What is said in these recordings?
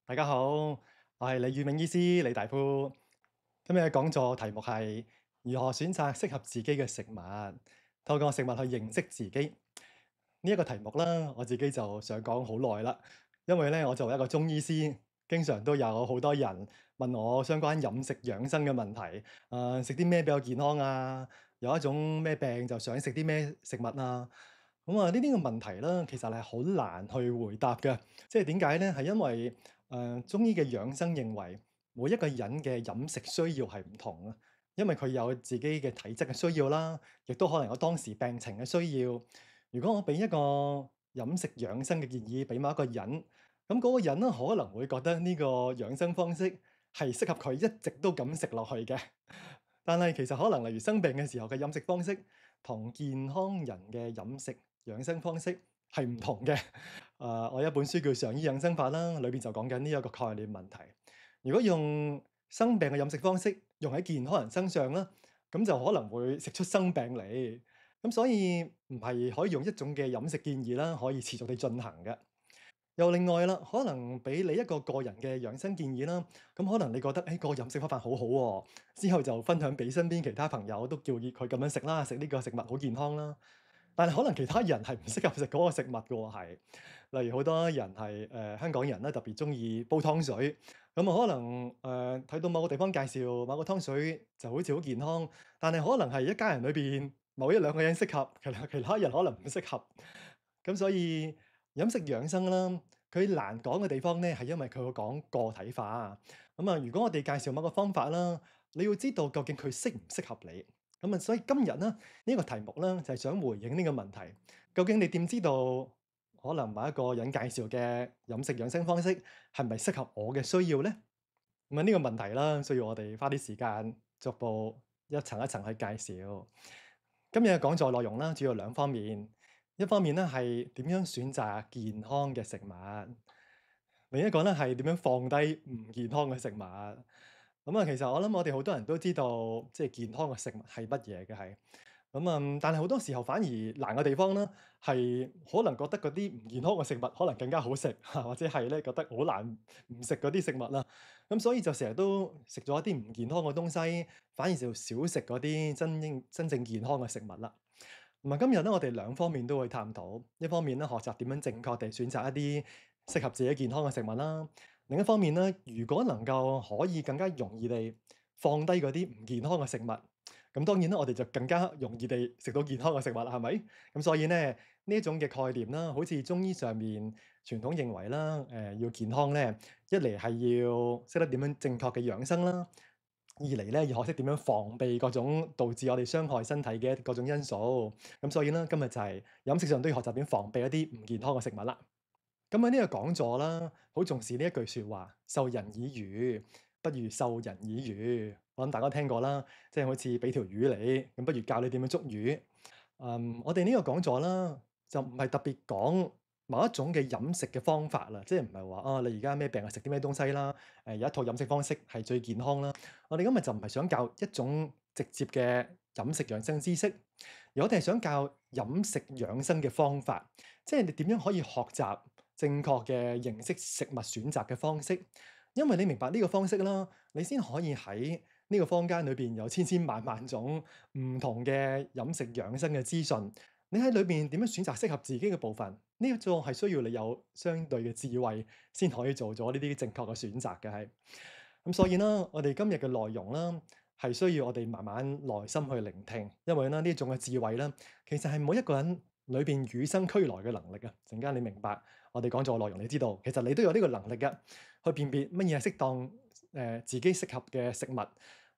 大家好，我係李宇明醫師李大夫。今日嘅講座題目係如何選擇適合自己嘅食物，透過食物去認識自己。呢一個題目啦，我自己就想講好耐啦。因為咧，我作為一個中醫師，經常都有好多人問我相關飲食養生嘅問題。食啲咩比較健康啊？有一種咩病就想食啲咩食物啊？呢啲嘅問題啦，其實係好難去回答嘅。即係點解咧？係因為中醫嘅養生認為每一個人嘅飲食需要係唔同啊，因為佢有自己嘅體質嘅需要啦，亦都可能有當時病情嘅需要。如果我俾一個飲食養生嘅建議俾某一個人，咁嗰個人咧可能會覺得呢個養生方式係適合佢一直都咁食落去嘅。但係其實可能例如生病嘅時候嘅飲食方式，同健康人嘅飲食養生方式係唔同嘅。我一本書叫《常醫養生法》啦，裏邊就講緊呢一個概念問題。如果用生病嘅飲食方式用喺健康人身上啦，咁就可能會食出生病嚟。咁所以唔係可以用一種嘅飲食建議啦，可以持續地進行嘅。又另外啦，可能俾你一個個人嘅養生建議啦，咁可能你覺得個飲食方法好好喎，之後就分享俾身邊其他朋友，都叫佢咁樣食啦，食呢個食物好健康啦。但係可能其他人係唔適合食嗰個食物嘅喎，係。例如好多人係香港人咧，特別中意煲湯水，咁可能睇到某個地方介紹某個湯水就好似好健康，但係可能係一家人裏邊某一兩個人適合，其他人可能唔適合。咁所以飲食養生啦，佢難講嘅地方咧，係因為佢會講個體化。如果我哋介紹某個方法啦，你要知道究竟佢適唔適合你。所以今日咧呢個題目咧就係想回應呢個問題。究竟你點知道可能某一個人介紹嘅飲食養生方式係咪適合我嘅需要咧？呢個問題啦，需要我哋花啲時間逐步一層一層去介紹。今日嘅講座內容啦，主要兩方面。一方面咧係點樣選擇健康嘅食物，另一個咧係點樣放低唔健康嘅食物。其實我諗我哋好多人都知道，即係健康嘅食物係乜嘢嘅係。但係好多時候反而難嘅地方咧，係可能覺得嗰啲唔健康嘅食物可能更加好食，或者係咧覺得好難唔食嗰啲食物啦。所以就成日都食咗一啲唔健康嘅東西，反而就少食嗰啲真正健康嘅食物啦。今日咧，我哋兩方面都會探討。一方面咧，學習點樣正確地選擇一啲適合自己健康嘅食物啦。另一方面咧，如果能夠可以更加容易地放低嗰啲唔健康嘅食物，咁當然啦，我哋就更加容易地食到健康嘅食物啦，係咪？咁所以咧，呢一種嘅概念啦，好似中醫上面傳統認為啦，要健康咧，一嚟係要識得點樣正確嘅養生啦。二嚟咧，要學識點樣防備各種導致我哋傷害身體嘅各種因素。咁所以咧，今日就係飲食上都要學習點防備一啲唔健康嘅食物啦。咁喺呢個講座啦，好重視呢一句説話：授人以魚，不如授人以漁。我諗大家聽過啦，即係好似俾條魚你，咁不如教你點樣捉魚。我哋呢個講座啦，就唔係特別講某一種嘅飲食嘅方法啦，即係唔係話啊，你而家咩病啊，食啲咩東西啦？有一套飲食方式係最健康啦。我哋今日就唔係想教一種直接嘅飲食養生知識，而我哋係想教飲食養生嘅方法，即係你點樣可以學習正確嘅認識食物選擇嘅方式。因為你明白呢個方式啦，你先可以喺呢個坊間裏邊有千千萬萬種唔同嘅飲食養生嘅資訊。你喺裏邊點樣選擇適合自己嘅部分？呢一個係需要你有相對嘅智慧，先可以做咗呢啲正確嘅選擇嘅係。所以啦，我哋今日嘅內容啦，係需要我哋慢慢耐心去聆聽，因為咧呢種嘅智慧咧，其實係每一個人裏邊與生俱來嘅能力啊！陣間你明白我哋講咗內容，你知道其實你都有呢個能力嘅，去辨別乜嘢係適當自己適合嘅食物。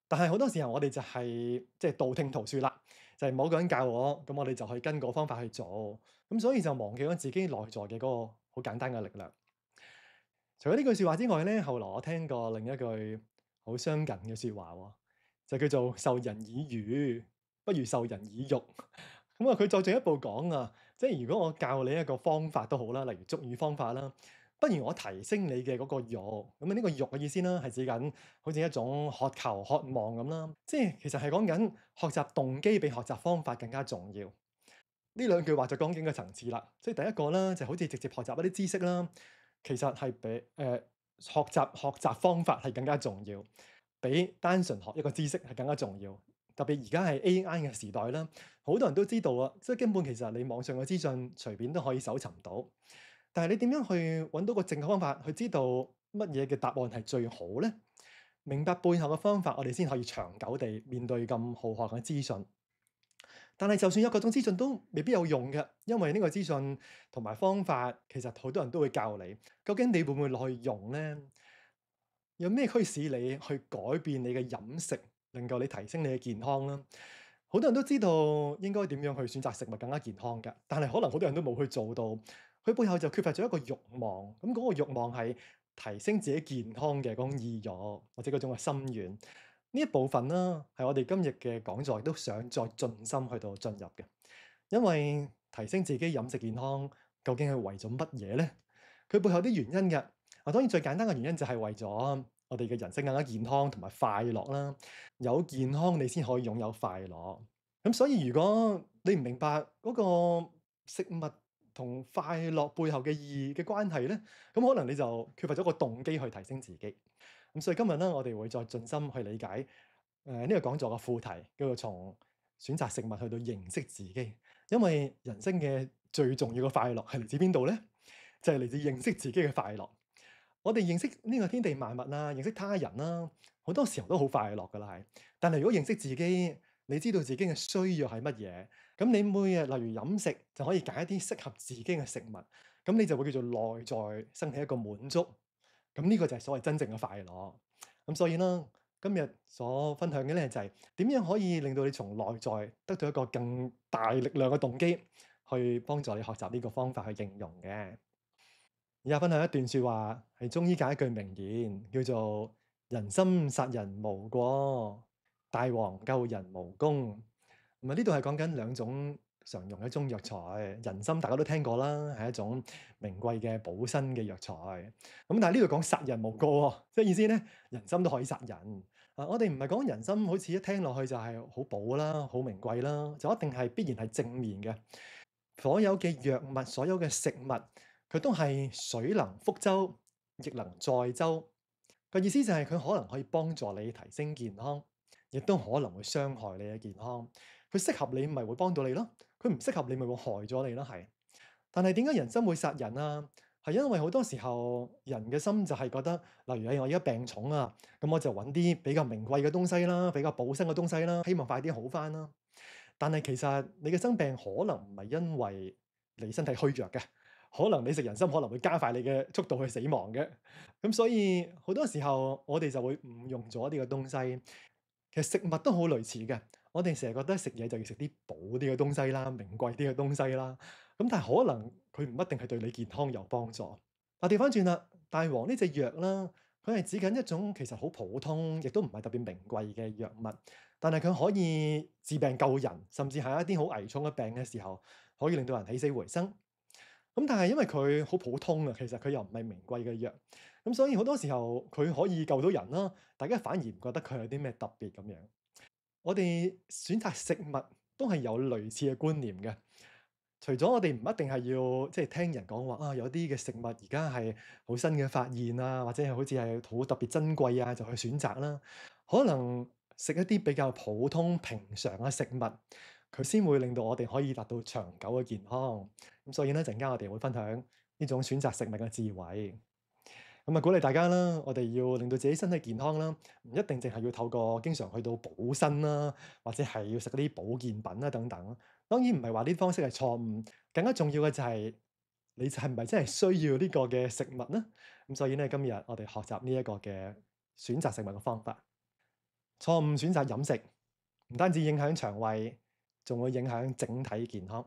但係好多時候我哋就係即係道聽途說啦，就係某個人教我，咁我哋就去跟個方法去做，咁所以就忘記咗自己內在嘅嗰個好簡單嘅力量。除咗呢句說話之外咧，後來我聽過另一句好相近嘅說話喎，就叫做授人以魚，不如授人以漁。佢再進一步講啊，即係如果我教你一個方法都好啦，例如捉魚方法啦，不如我提升你嘅嗰個慾。呢個慾嘅意思啦，係指緊好似一種渴求、渴望咁啦。即係其實係講緊學習動機比學習方法更加重要。呢兩句話就講緊個層次啦。即係第一個啦，就好似直接學習一啲知識啦。其實係學習方法係更加重要，比單純學一個知識係更加重要。特別而家係 AI 嘅時代啦，好多人都知道啊，即係根本其實你網上嘅資訊隨便都可以搜尋到，但係你點樣去揾到個正確方法去知道乜嘢嘅答案係最好呢？明白背後嘅方法，我哋先可以長久地面對咁浩瀚嘅資訊。但係就算有各種資訊都未必有用嘅，因為呢個資訊同埋方法，其實好多人都會教你。究竟你會唔會落去用呢？有咩驅使你去改變你嘅飲食，令夠你提升你嘅健康啦？好多人都知道應該點樣去選擇食物更加健康㗎，但係可能好多人都冇去做到。佢背後就缺乏咗一個慾望，咁嗰個慾望係提升自己健康嘅嗰種意欲，或者嗰種嘅心願。呢一部分啦，係我哋今日嘅講座亦都想再盡心去到進入嘅。因為提升自己飲食健康，究竟係為咗乜嘢呢？佢背後啲原因嘅。當然最簡單嘅原因就係為咗我哋嘅人生更加健康同埋快樂啦。有健康你先可以擁有快樂。咁所以如果你唔明白嗰個食物同快樂背後嘅意義嘅關係咧，咁可能你就缺乏咗個動機去提升自己。咁所以今日咧，我哋會再盡心去理解呢個講座嘅副題，叫做從選擇食物去到認識自己。因為人生嘅最重要嘅快樂係嚟自邊度咧？就係嚟自認識自己嘅快樂。我哋認識呢個天地萬物啦，認識他人啦，好多時候都好快樂噶啦，係。但係如果認識自己，你知道自己嘅需要係乜嘢，咁你每日例如飲食就可以揀一啲適合自己嘅食物，咁你就會叫做內在生起一個滿足。咁呢個就係所謂真正嘅快樂。咁所以啦，今日所分享嘅咧就係點樣可以令到你從內在得到一個更大力量嘅動機，去幫助你學習呢個方法去應用嘅。而家分享一段說話，係中醫界一句名言，叫做人參殺人無過，大黃救人無功。咁呢度係講緊兩種常用嘅中藥材。人參大家都聽過啦，係一種名貴嘅補身嘅藥材。咁但係呢度講殺人無過喎，即係意思咧，人參都可以殺人。我哋唔係講人參，好似一聽落去就係好補啦，好名貴啦，就一定係必然係正面嘅。所有嘅藥物，所有嘅食物，佢都係水能覆舟，亦能載舟。個意思就係佢可能可以幫助你提升健康，亦都可能會傷害你嘅健康。佢適合你，咪會幫到你咯；佢唔適合你，咪會害咗你咯。係。但係點解人參會殺人啊？係因為好多時候人嘅心就係覺得，例如我而家病重啊，咁我就揾啲比較名貴嘅東西啦，比較補身嘅東西啦，希望快啲好返啦。但係其實你嘅生病可能唔係因為你身體虛弱嘅，可能你食人參可能會加快你嘅速度去死亡嘅。咁所以好多時候我哋就會誤用咗呢個東西。其實食物都好類似嘅，我哋成日覺得食嘢就要食啲補啲嘅東西啦，名貴啲嘅東西啦。咁但係可能佢唔一定係對你健康有幫助。調翻轉啦，大黃呢隻藥啦，佢係指緊一種其實好普通，亦都唔係特別名貴嘅藥物，但係佢可以治病救人，甚至係一啲好危重嘅病嘅時候，可以令到人起死回生。咁但係因為佢好普通啊，其實佢又唔係名貴嘅藥，咁所以好多時候佢可以救到人啦，大家反而唔覺得佢有啲咩特別咁樣。我哋選擇食物都係有類似嘅觀念嘅。除咗我哋唔一定係要即係聽人講話啊，有啲嘅食物而家係好新嘅發現啊，或者係好似係好特別珍貴啊，就去選擇啦。可能食一啲比較普通平常嘅食物，佢先會令到我哋可以達到長久嘅健康。咁所以咧，陣間我哋會分享呢種選擇食物嘅智慧。咁啊，鼓勵大家啦，我哋要令到自己身體健康啦，唔一定淨係要透過經常去到補身啦，或者係要食啲保健品啦等等。當然唔係話呢啲方式係錯誤，更加重要嘅就係你係唔係真係需要呢個嘅食物呢？咁所以咧，今日我哋學習呢一個嘅選擇食物嘅方法。錯誤選擇飲食，唔單止影響腸胃，仲會影響整體健康。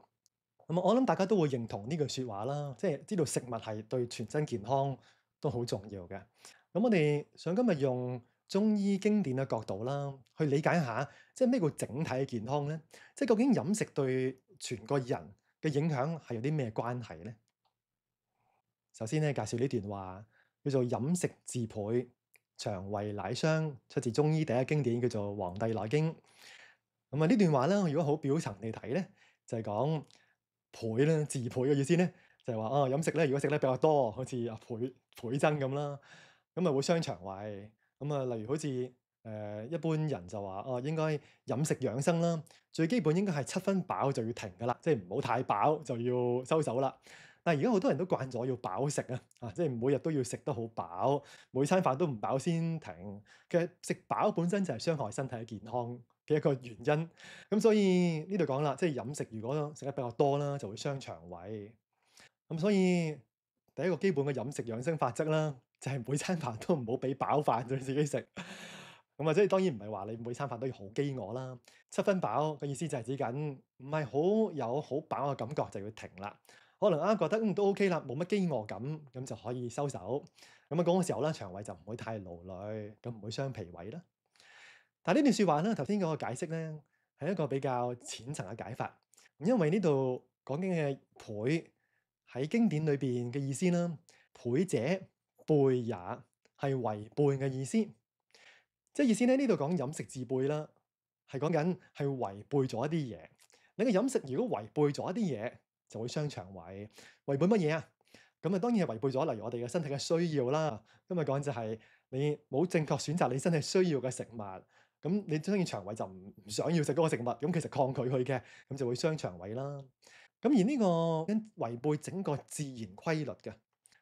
咁我諗大家都會認同呢句說話啦，即係知道食物係對全身健康都好重要嘅。咁我哋想今日用中醫經典嘅角度啦，去理解一下，即係咩叫整體嘅健康咧？即係究竟飲食對全個人嘅影響係有啲咩關係咧？首先咧，介紹呢段話，叫做飲食治培，腸胃乃傷，出自中醫第一經典，叫做《黃帝內經》。咁啊，呢段話咧，如果好表層地睇咧，就係講倍啦，自倍嘅意思咧，就係話啊，飲食咧，如果食得比較多，好似倍增咁啦。咁啊會傷腸胃。咁啊，例如好似一般人就話哦，應該飲食養生啦，最基本應該係七分飽就要停㗎啦，即係唔好太飽就要收手啦。但係而家好多人都慣咗要飽食即係每日都要食得好飽，每餐飯都唔飽先停。其實食飽本身就係傷害身體健康嘅一個原因。咁所以呢度講啦，即係飲食如果食得比較多啦，就會傷腸胃。咁所以第一個基本嘅飲食養生法則啦，就係每餐飯都唔好俾飽飯就自己食。咁啊，即係當然唔係話你每餐飯都要好飢餓啦。七分飽嘅意思就係指緊唔係好有好飽嘅感覺就要停啦。可能覺得都 OK 啦，冇乜飢餓感，咁就可以收手。咁嗰個時候咧，腸胃就唔會太勞累，咁唔會傷脾胃啦。但係呢段説話咧，頭先嗰個解釋咧，係一個比較淺層嘅解法。因為呢度講緊嘅倍喺經典裏邊嘅意思啦，倍者背也，係違背嘅意思。即係意思咧，呢度講飲食自背啦，係講緊係違背咗一啲嘢。你嘅飲食如果違背咗一啲嘢，就會傷腸胃。違背乜嘢啊？咁啊，當然係違背咗，例如我哋嘅身體嘅需要啦。今日講就係你冇正確選擇你身體需要嘅食物，咁你當然腸胃就唔想要食嗰個食物，咁其實抗拒佢嘅，咁就會傷腸胃啦。咁而呢個跟違背整個自然規律嘅。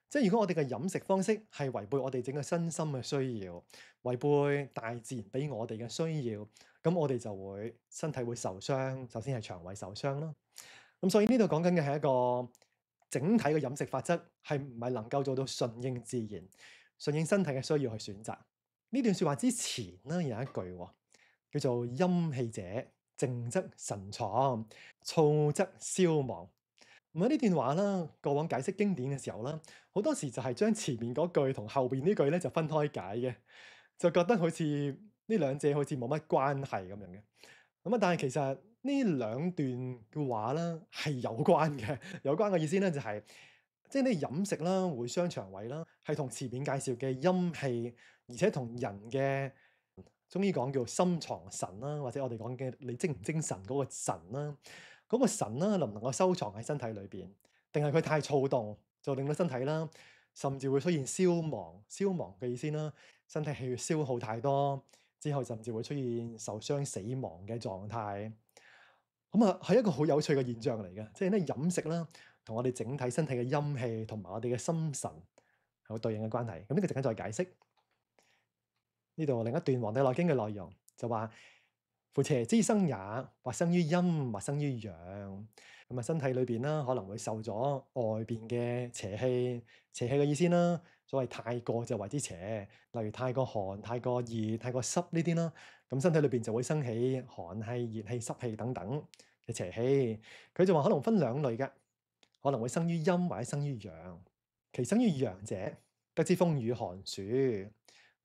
即係如果我哋嘅飲食方式係違背我哋整個身心嘅需要，違背大自然俾我哋嘅需要，咁我哋就會身體會受傷。首先係腸胃受傷啦。咁所以呢度講緊嘅係一個整體嘅飲食法則，係唔係能夠做到順應自然、順應身體嘅需要去選擇。呢段説話之前咧有一句叫做陰氣者，靜則神藏，燥則消亡。咁呢段話啦，過往解釋經典嘅時候啦，好多時就係將前面嗰句同後邊呢句咧就分開解嘅，就覺得好似呢兩者好似冇乜關係咁樣嘅。但係其實呢兩段嘅話啦係有關嘅，有關嘅意思咧就係即係呢飲食啦會傷腸胃啦，係同前面介紹嘅陰氣，而且同人嘅中醫講叫心藏神啦，或者我哋講嘅你精唔精神嗰個神啦。嗰個神啦，能唔能夠收藏喺身體裏邊，定係佢太躁動，就令到身體啦，甚至會出現消亡。消亡嘅意思啦，身體氣血消耗太多之後，甚至會出現受傷死亡嘅狀態。咁係一個好有趣嘅現象嚟嘅，即係咧飲食啦，同我哋整體身體嘅陰氣同埋我哋嘅心神係有對應嘅關係。咁呢個陣間再解釋。呢度另一段《黃帝內經》嘅內容就話。夫邪之生也，或生於陰，或生於陽。咁身體裏邊啦，可能會受咗外邊嘅邪氣。邪氣嘅意思啦，所謂太過就為之邪，例如太過寒、太過熱、太過濕呢啲啦。咁身體裏邊就會生起寒氣、熱氣、濕氣等等嘅邪氣。佢就話可能分兩類嘅，可能會生於陰或者生於陽。其生於陽者，得之風雨寒暑。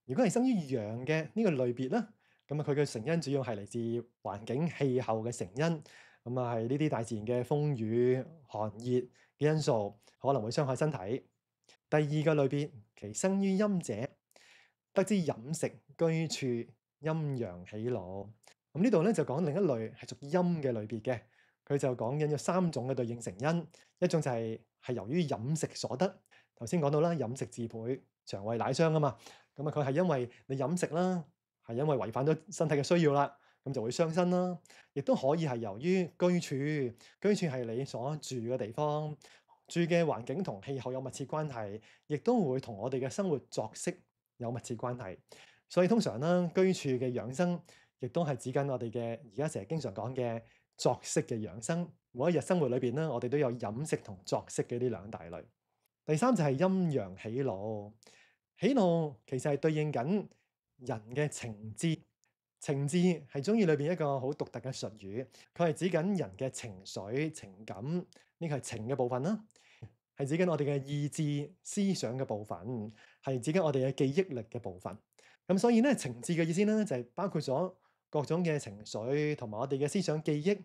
如果係生於陽嘅呢個類別咧。咁佢嘅成因主要係嚟自環境氣候嘅成因，咁係呢啲大自然嘅風雨寒熱嘅因素，可能會傷害身體。第二個類別，其生於陰者，得之飲食居處陰陽喜怒。咁呢度咧就講另一類係屬陰嘅類別嘅，佢就講緊有三種嘅對應成因，一種就係由於飲食所得。頭先講到啦，飲食自倍，腸胃乃傷啊嘛，咁佢係因為你飲食啦。係因為違反咗身體嘅需要啦，咁就會傷身啦。亦都可以係由於居處，居處係你所住嘅地方，住嘅環境同氣候有密切關係，亦都會同我哋嘅生活作息有密切關係。所以通常啦，居處嘅養生，亦都係指緊我哋嘅而家成日經常講嘅作息嘅養生。每一日生活裏邊咧，我哋都有飲食同作息嘅呢兩大類。第三就係陰陽喜怒，喜怒其實係對應緊人嘅情志。情志係中醫裏邊一個好獨特嘅術語，佢係指緊人嘅情緒、情感，呢個係情嘅部分啦，係指緊我哋嘅意志、思想嘅部分，係指緊我哋嘅記憶力嘅部分。咁所以咧，情志嘅意思咧就係包括咗各種嘅情緒同埋我哋嘅思想記憶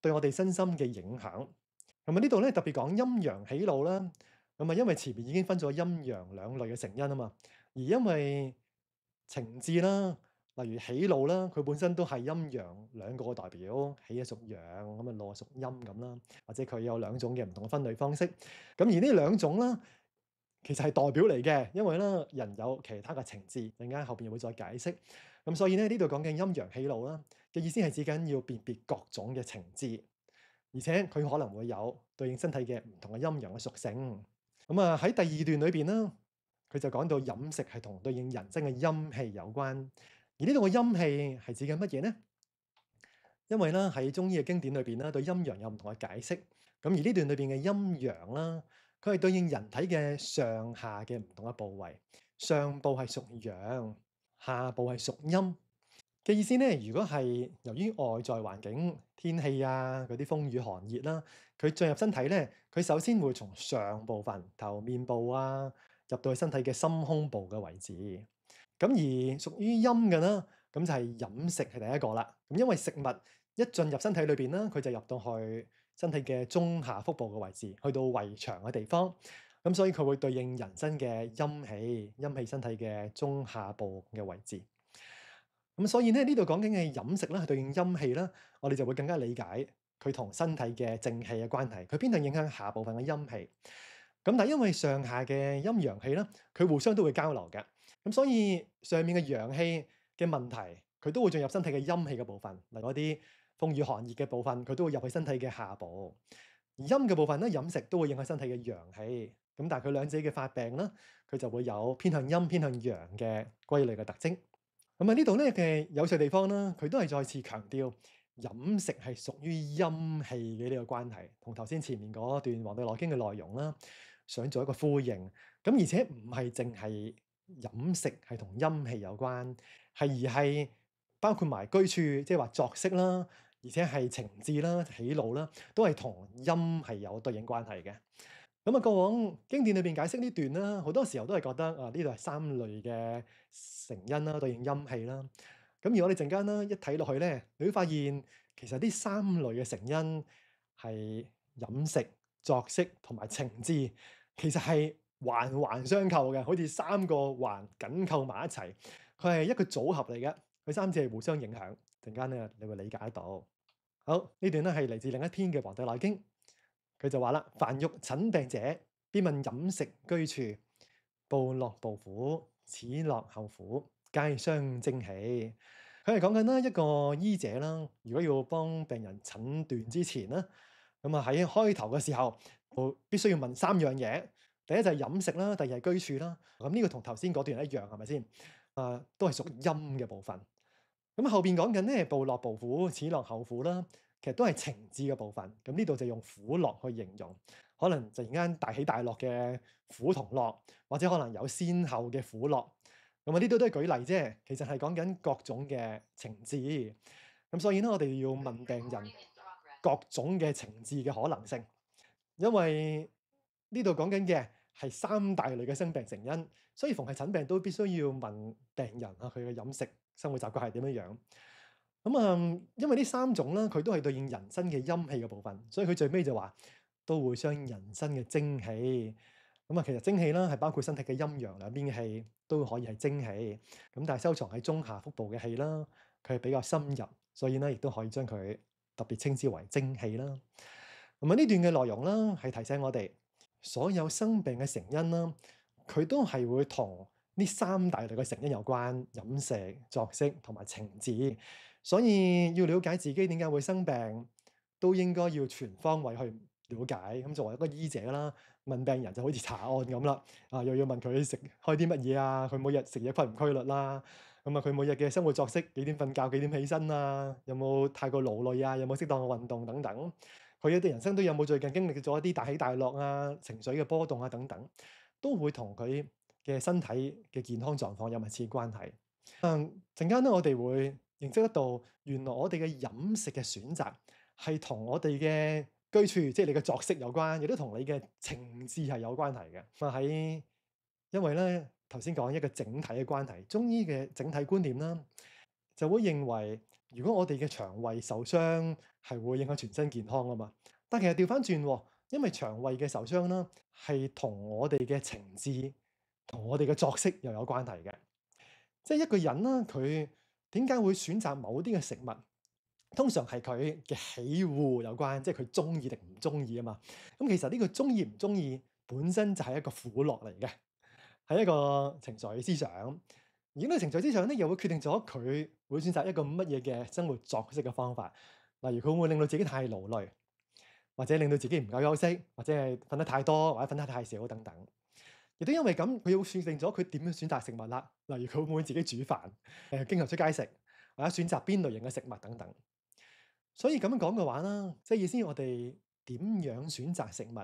對我哋身心嘅影響。咁呢度咧特別講陰陽喜怒啦。咁因為前面已經分咗陰陽兩類嘅成因啊嘛，而因為情志啦，例如喜怒啦，佢本身都係陰陽兩個代表，喜係屬陽，咁怒係屬陰咁啦，或者佢有兩種嘅唔同嘅分類方式。咁而呢兩種啦其實係代表嚟嘅，因為咧人有其他嘅情志，陣間後邊又會再解釋。咁所以咧呢度講緊陰陽喜怒啦嘅意思係指緊要辨別各種嘅情志，而且佢可能會有對應身體嘅唔同嘅陰陽嘅屬性。咁啊喺第二段裏邊啦，佢就講到飲食係同對應人生嘅陰氣有關，而呢度嘅陰氣係指緊乜嘢呢？因為咧喺中醫嘅經典裏邊咧，對陰陽有唔同嘅解釋。咁而呢段裏邊嘅陰陽啦，佢係對應人體嘅上下嘅唔同嘅部位。上部係屬陽，下部係屬陰嘅意思咧。如果係由於外在環境、天氣啊嗰啲風雨寒熱啦，佢進入身體咧，佢首先會從上部分頭面部啊入到去身體嘅心胸部嘅位置。咁而屬於陰嘅啦，咁就係飲食係第一個啦。咁因為食物一進入身體裏邊啦，佢就入到去身體嘅中下腹部嘅位置，去到胃腸嘅地方。咁所以佢會對應人身嘅陰氣，陰氣身體嘅中下部嘅位置。咁所以咧呢度講緊嘅飲食啦，係對應陰氣啦，我哋就會更加理解佢同身體嘅正氣嘅關係。佢邊度影響下部分嘅陰氣？咁但係因為上下嘅陰陽氣啦，佢互相都會交流嘅。咁所以上面嘅陽氣嘅問題，佢都會進入身體嘅陰氣嘅部分，例如嗰啲風雨寒熱嘅部分，佢都會入去身體嘅下部。而陰嘅部分咧，飲食都會影響身體嘅陽氣。咁但係佢兩者嘅發病啦，佢就會有偏向陰、偏向陽嘅歸類嘅特徵。咁啊呢度咧嘅有趣地方啦，佢都係再次強調飲食係屬於陰氣嘅呢個關係，同頭先前面嗰段《黃帝內經》嘅內容啦，想做一個呼應。咁而且唔係淨係飲食係同陰氣有關，而係包括埋居處，即係話作息啦，而且係情志啦、喜怒啦，都係同陰係有對應關係嘅。咁啊，過往經典裏邊解釋呢段啦，好多時候都係覺得啊，呢度係三類嘅成因啦，對應陰氣啦。咁而我哋陣間啦一睇落去咧，你會發現其實呢三類嘅成因係飲食、作息同埋情志，其實係環環相扣嘅，好似三個環緊扣埋一齊，佢係一個組合嚟嘅，佢三者係互相影響。陣間咧你會理解到。好，呢段咧係嚟自另一篇嘅《黃帝內經》。佢就話啦：凡欲診病者，必問飲食居處，暴樂暴苦，此樂後苦，皆相精氣。佢係講緊啦，一個醫者啦，如果要幫病人診斷之前啦，咁啊喺開頭嘅時候，必須要問三樣嘢。第一就係飲食啦，第二係居處啦。咁呢個同頭先嗰段一樣，係咪先？都係屬陰嘅部分。咁後邊講緊咧，暴樂暴苦，此樂後苦啦。其實都係情志嘅部分，咁呢度就用苦樂去形容，可能突然間大起大落嘅苦同樂，或者可能有先後嘅苦樂，咁啊呢度都係舉例啫。其實係講緊各種嘅情志，咁所以咧我哋要問病人各種嘅情志嘅可能性，因為呢度講緊嘅係三大類嘅生病成因，所以逢係診病都必須要問病人啊，佢嘅飲食生活習慣係點樣樣。咁因為呢三種啦，佢都係對應人身嘅陰氣嘅部分，所以佢最尾就話都會傷人身嘅精氣。咁啊，其實精氣啦係包括身體嘅陰陽兩邊嘅氣，都可以係精氣。咁但係收藏喺中下腹部嘅氣啦，佢係比較深入，所以咧亦都可以將佢特別稱之為精氣啦。咁啊，呢段嘅內容啦，係提醒我哋所有生病嘅成因啦，佢都係會同呢三大類嘅成因有關：飲食、作息同埋情志。所以要了解自己點解會生病，都應該要全方位去了解。咁作為一個醫者啦，問病人就好似查案咁啦。又要問佢食開啲乜嘢啊，佢每日食嘢規唔規律啦。咁啊，佢每日嘅生活作息幾點瞓覺，幾點起身啊？有冇太過勞累啊？有冇適當嘅運動等等？佢嘅人生都有冇最近經歷咗一啲大起大落啊、情緒嘅波動啊等等，都會同佢嘅身體嘅健康狀況有密切關係。陣間咧，我哋會認識得到，原來我哋嘅飲食嘅選擇係同我哋嘅居處，即係你嘅作息有關，亦都同你嘅情志係有關係嘅。因為咧頭先講一個整體嘅關係，中醫嘅整體觀念啦，就會認為如果我哋嘅腸胃受傷，係會影響全身健康啊嘛。但其實調翻轉，因為腸胃嘅受傷啦，係同我哋嘅情志同我哋嘅作息又有關係嘅。即係一個人啦，佢點解會選擇某啲嘅食物？通常係佢嘅喜惡有關，即係佢中意定唔中意啊嘛。咁其實呢個中意唔中意本身就係一個苦樂嚟嘅，係一個情緒思想。而呢個情緒思想咧，又會決定咗佢會選擇一個乜嘢嘅生活作息嘅方法。例如佢會唔會令到自己太勞累，或者令到自己唔夠休息，或者係瞓得太多，或者瞓得太少等等。亦都因為咁，佢會決定咗佢點樣選擇食物啦。例如佢會唔會自己煮飯，經常出街食，或者選擇邊類型嘅食物等等。所以咁樣講嘅話啦，即係意思我哋點樣選擇食物，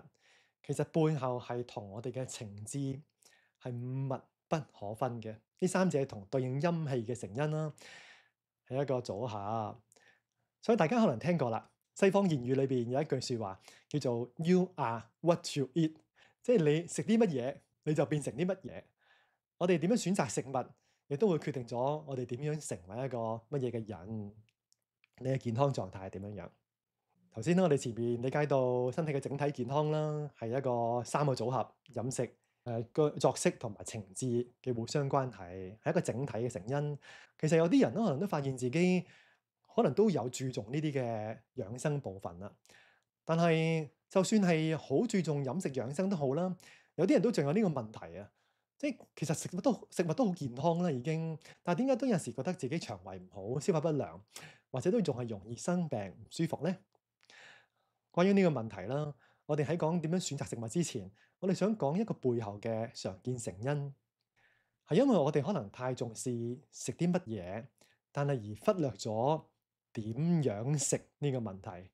其實背後係同我哋嘅情志係密不可分嘅。呢三者同對應陰氣嘅成因啦，係一個組合。所以大家可能聽過啦，西方諺語裏邊有一句説話叫做 You are what you eat，即係你食啲乜嘢，你就變成啲乜嘢。我哋點樣選擇食物，亦都會決定咗我哋點樣成為一個乜嘢嘅人。你嘅健康狀態係點樣樣？頭先咧，我哋前面理解到身體嘅整體健康啦，係一個三個組合：飲食、個作息同埋情志嘅互相關係，係一個整體嘅成因。其實有啲人咧，可能都發現自己可能都有注重呢啲嘅養生部分啦。但係就算係好注重飲食養生都好啦，有啲人都仲有呢個問題啊。即係其實食物都好健康啦，已經，但係點解都有時覺得自己腸胃唔好、消化不良，或者都仲係容易生病唔舒服呢？關於呢個問題啦，我哋喺講點樣選擇食物之前，我哋想講一個背後嘅常見成因，係因為我哋可能太重視食啲乜嘢，但係而忽略咗點樣食呢個問題。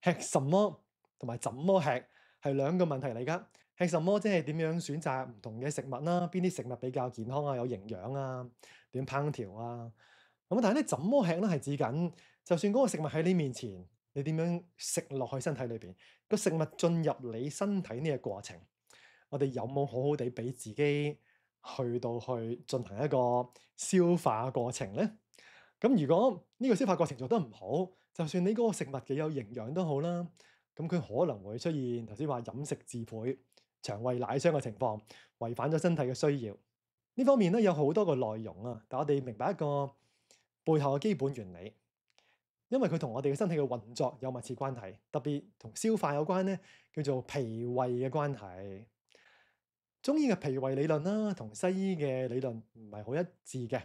吃什麼同埋怎麼吃係兩個問題嚟㗎。吃什麼即係點樣選擇唔同嘅食物啦，邊啲食物比較健康啊、有營養啊、點烹調啊。咁但係咧，怎麼吃咧係指緊，就算嗰個食物喺你面前，你點樣食落去身體裏邊？個食物進入你身體呢個過程，我哋有冇好好地俾自己去到去進行一個消化過程咧？咁如果呢個消化過程做得唔好，就算你嗰個食物幾有營養都好啦，咁佢可能會出現頭先話飲食自毀、腸胃乃傷嘅情況，違反咗身體嘅需要。呢方面咧有好多個內容啊，但我哋明白一個背後嘅基本原理，因為佢同我哋嘅身體嘅運作有密切關係，特別同消化有關咧，叫做脾胃嘅關係。中醫嘅脾胃理論啦，同西醫嘅理論唔係好一致嘅。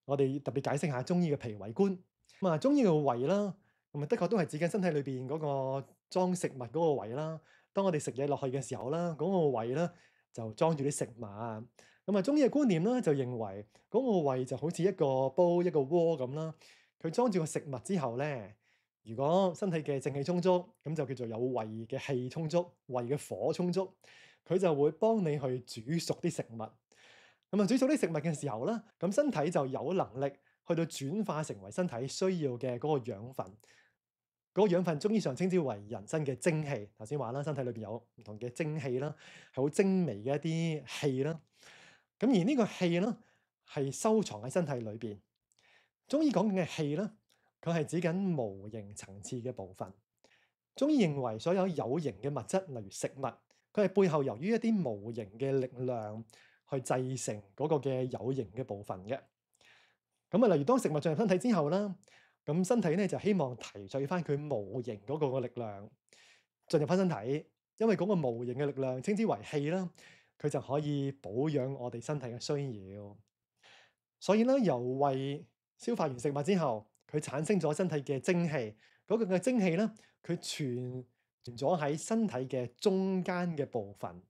我哋特別解釋下中醫嘅脾胃觀。咁啊，中醫嘅胃啦，咁啊，的確都係指緊身體裏邊嗰個裝食物嗰個胃啦。當我哋食嘢落去嘅時候啦，嗰個胃咧就裝住啲食物。咁啊，中醫嘅觀念咧就認為嗰個胃就好似一個煲、一個鍋咁啦。佢裝住個食物之後咧，如果身體嘅正氣充足，咁就叫做有胃嘅氣充足、胃嘅火充足，佢就會幫你去煮熟啲食物。咁啊，煮熟啲食物嘅時候咧，咁身體就有能力去到轉化成為身體需要嘅嗰個養分。嗰個養分中醫上稱之為人身嘅精氣。頭先話啦，身體裏邊有唔同嘅精氣啦，係好精微嘅一啲氣啦。咁而呢個氣咧，係收藏喺身體裏邊。中醫講緊嘅氣咧，佢係指緊無形層次嘅部分。中醫認為所有有形嘅物質，例如食物，佢係背後由於一啲無形嘅力量去製成嗰個嘅有形嘅部分嘅。咁啊，例如當食物進入身體之後啦，咁身體咧就希望提取翻佢無形嗰個嘅力量進入翻身體，因為嗰個無形嘅力量稱之為氣啦，佢就可以保養我哋身體嘅需要。所以咧，由胃消化完食物之後，佢產生咗身體嘅精氣，嗰個嘅精氣咧，佢存咗喺身體嘅中間嘅部分，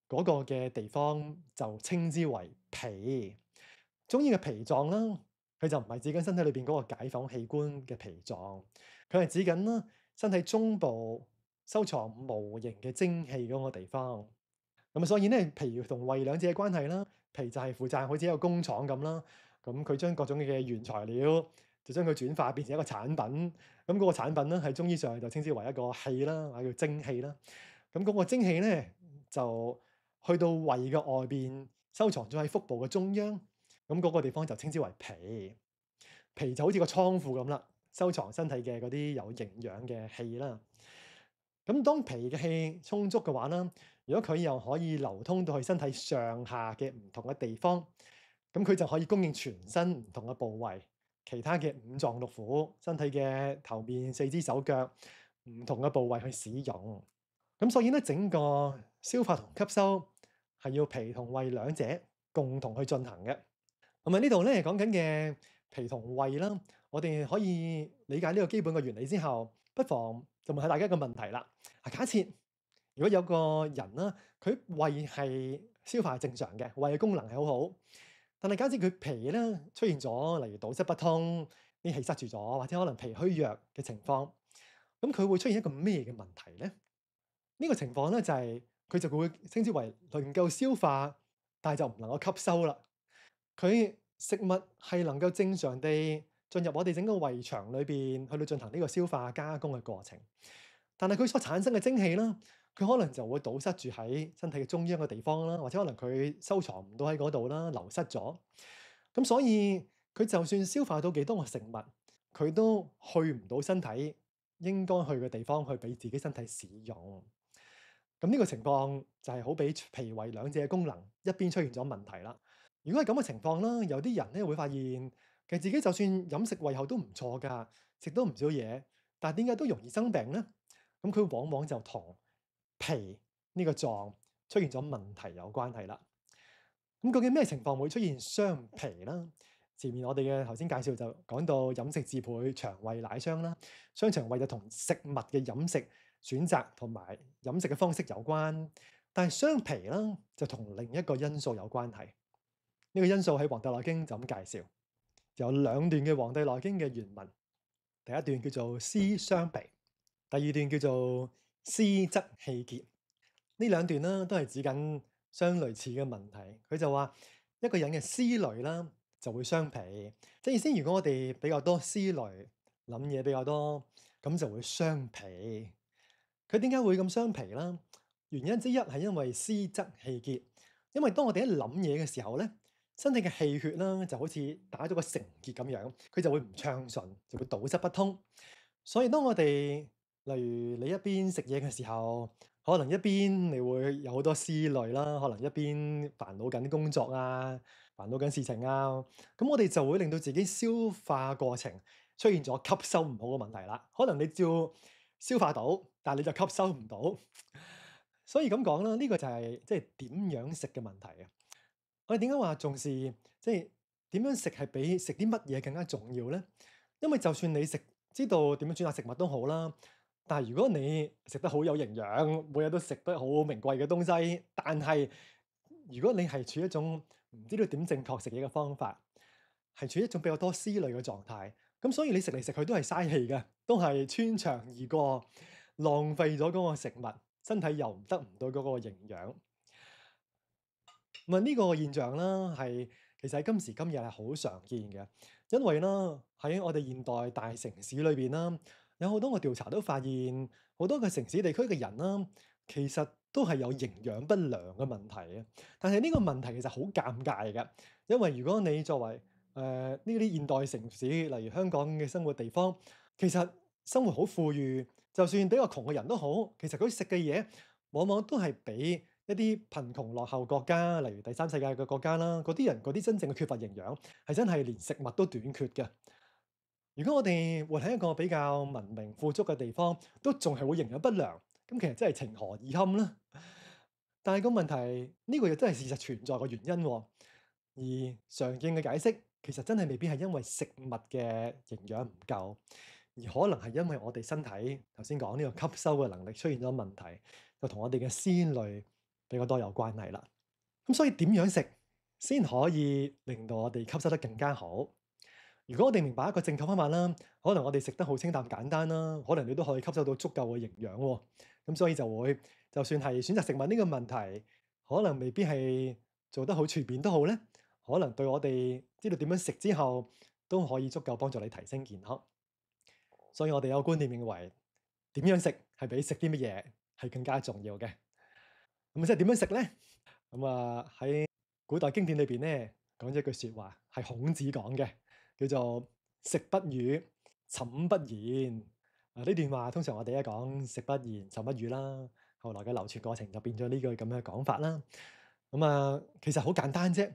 嗰個嘅地方就稱之為脾。中醫嘅脾臟啦，佢就唔係指緊身體裏邊嗰個解剖器官嘅脾臟，佢係指緊啦身體中部收藏無形嘅精氣嗰個地方。咁啊，所以咧，脾同胃兩者嘅關係啦，脾就係負責好似一個工廠咁啦。咁佢將各種嘅原材料就將佢轉化變成一個產品。咁嗰個產品咧喺中醫上就稱之為一個氣啦，或者叫精氣啦。咁嗰個精氣咧就去到胃嘅外邊收藏咗喺腹部嘅中央。咁嗰個地方就稱之為脾。脾就好似個倉庫咁啦，收藏身體嘅嗰啲有營養嘅氣啦。咁當脾嘅氣充足嘅話啦，如果佢又可以流通到去身體上下嘅唔同嘅地方，咁佢就可以供應全身唔同嘅部位，其他嘅五臟六腑、身體嘅頭面四肢手腳唔同嘅部位去使用。咁所以咧，整個消化同吸收係要脾同胃兩者共同去進行嘅。咁啊，呢度咧講緊嘅脾同胃啦，我哋可以理解呢個基本嘅原理之後，不妨就問下大家一個問題啦。假設如果有個人啦，佢胃係消化正常嘅，胃嘅功能係好好，但係假設佢脾咧出現咗，例如堵塞不通，啲氣塞住咗，或者可能脾虛弱嘅情況，咁佢會出現一個咩嘅問題咧？呢個情況咧就係佢就會稱之為能夠消化，但係就唔能夠吸收啦。佢食物係能夠正常地進入我哋整個胃腸裏邊，去到進行呢個消化加工嘅過程。但係佢所產生嘅蒸氣啦，佢可能就會堵塞住喺身體嘅中央嘅地方啦，或者可能佢收藏唔到喺嗰度啦，流失咗。咁所以佢就算消化到幾多個食物，佢都去唔到身體應該去嘅地方去俾自己身體使用。咁呢個情況就係好比脾胃兩者嘅功能一邊出現咗問題啦。如果係咁嘅情況啦，有啲人咧會發現，其實自己就算飲食胃口都唔錯㗎，食到唔少嘢，但係點解都容易生病咧？咁佢往往就同脾呢個臟出現咗問題有關係啦。咁究竟咩情況會出現傷脾啦？前面我哋嘅頭先介紹就講到飲食自倍，腸胃乃傷啦。傷腸胃就同食物嘅飲食選擇同埋飲食嘅方式有關，但係傷脾啦就同另一個因素有關係。呢個因素喺《黃帝內經》就咁介紹，有兩段嘅《黃帝內經》嘅原文，第一段叫做思傷脾，第二段叫做思則氣結。呢兩段啦都係指緊相類似嘅問題。佢就話一個人嘅思慮啦就會傷脾，即係意思如果我哋比較多思慮，諗嘢比較多，咁就會傷脾。佢點解會咁傷脾啦？原因之一係因為思則氣結，因為當我哋一諗嘢嘅時候咧，身體嘅氣血啦就好似打咗個繩結咁樣，佢就會唔暢順，就會堵塞不通。所以當我哋例如你一邊食嘢嘅時候，可能一邊你會有好多思慮啦，可能一邊煩惱緊工作啊，煩惱緊事情啊，咁我哋就會令到自己消化過程出現咗吸收唔好嘅問題啦。可能你照消化到，但係你就吸收唔到。所以咁講啦，呢個就係即係點樣食嘅問題啊！我哋點解話重視即係點樣食係比食啲乜嘢更加重要咧？因為就算你知道點樣選擇食物都好啦，但係如果你食得好有營養，每日都食得好名貴嘅東西，但係如果你係處於一種唔知道點正確食嘢嘅方法，係處於一種比較多思慮嘅狀態，咁所以你食嚟食去都係嘥氣嘅，都係穿牆而過，浪費咗嗰個食物，身體又得唔到嗰個營養。咁啊，呢個現象啦，其實喺今時今日係好常見嘅，因為啦喺我哋現代大城市裏邊啦，有好多個調查都發現，好多個城市地區嘅人啦，其實都係有營養不良嘅問題嘅。但係呢個問題其實好尷尬嘅，因為如果你作為呢啲現代城市，例如香港嘅生活地方，其實生活好富裕，就算比較窮嘅人都好，其實佢食嘅嘢往往都係比一啲貧窮落後國家，例如第三世界嘅國家啦，嗰啲人嗰啲真正嘅缺乏營養，係真係連食物都短缺嘅。如果我哋活喺一個比較文明富足嘅地方，都仲係會營養不良，咁其實真係情何以堪啦！但係個問題，呢個又真係事實存在嘅原因喎。而常見嘅解釋，其實真係未必係因為食物嘅營養唔夠，而可能係因為我哋身體頭先講呢個吸收嘅能力出現咗問題，就同我哋嘅思慮比較多有關係啦。咁所以點樣食先可以令到我哋吸收得更加好？如果我哋明白一個正確方法啦，可能我哋食得好清淡簡單啦，可能你都可以吸收到足夠嘅營養喎。咁所以就算係選擇食物呢個問題，可能未必係做得好全面都好咧，可能對我哋知道點樣食之後，都可以足夠幫助你提升健康。所以我哋有個觀念認為，點樣食係比食啲乜嘢係更加重要嘅。咁即係點樣食咧？咁喺古代經典裏邊咧，講咗一句説話係孔子講嘅，叫做食不語，寢不言。呢段話通常我哋一講食不言，寢不語啦。後來嘅流傳過程就變咗呢句咁嘅講法啦。其實好簡單啫，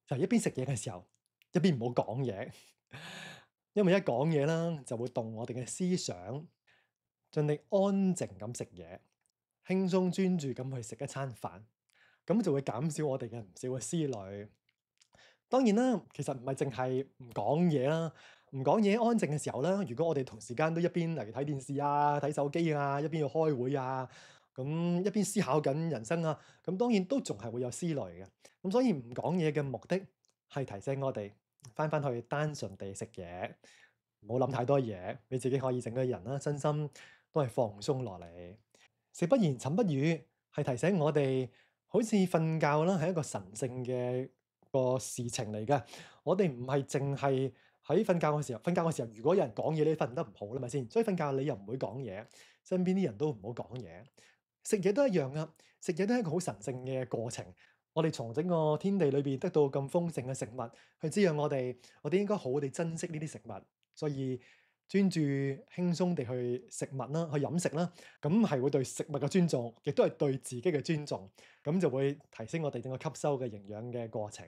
就係一邊食嘢嘅時候，一邊唔好講嘢，因為一講嘢啦就會動我哋嘅思想，盡力安靜咁食嘢。輕鬆專注咁去食一餐飯，咁就會減少我哋嘅唔少嘅思慮。當然啦，其實唔係淨係唔講嘢啦，唔講嘢安靜嘅時候啦，如果我哋同時間都一邊嚟睇電視啊、睇手機啊，一邊要開會啊，咁一邊思考緊人生啊，咁當然都仲係會有思慮嘅。咁所以唔講嘢嘅目的係提醒我哋翻去單純地食嘢，唔好諗太多嘢，俾自己可以整個人啦，身心都係放鬆落嚟。食不言，寢不語，係提醒我哋，好似瞓覺啦，係一個神聖嘅個事情嚟嘅。我哋唔係淨係喺瞓覺嘅時候，如果有人講嘢，你瞓得唔好啦，咪先？所以瞓覺你又唔會講嘢，身邊啲人都唔好講嘢。食嘢都一樣啊，食嘢都係一個好神聖嘅過程。我哋從整個天地裏邊得到咁豐盛嘅食物，去滋養我哋，我哋應該好好地珍惜呢啲食物。所以專注輕鬆地去食物啦，去飲食啦，咁係會對食物嘅尊重，亦都係對自己嘅尊重，咁就會提升我哋整個吸收嘅營養嘅過程。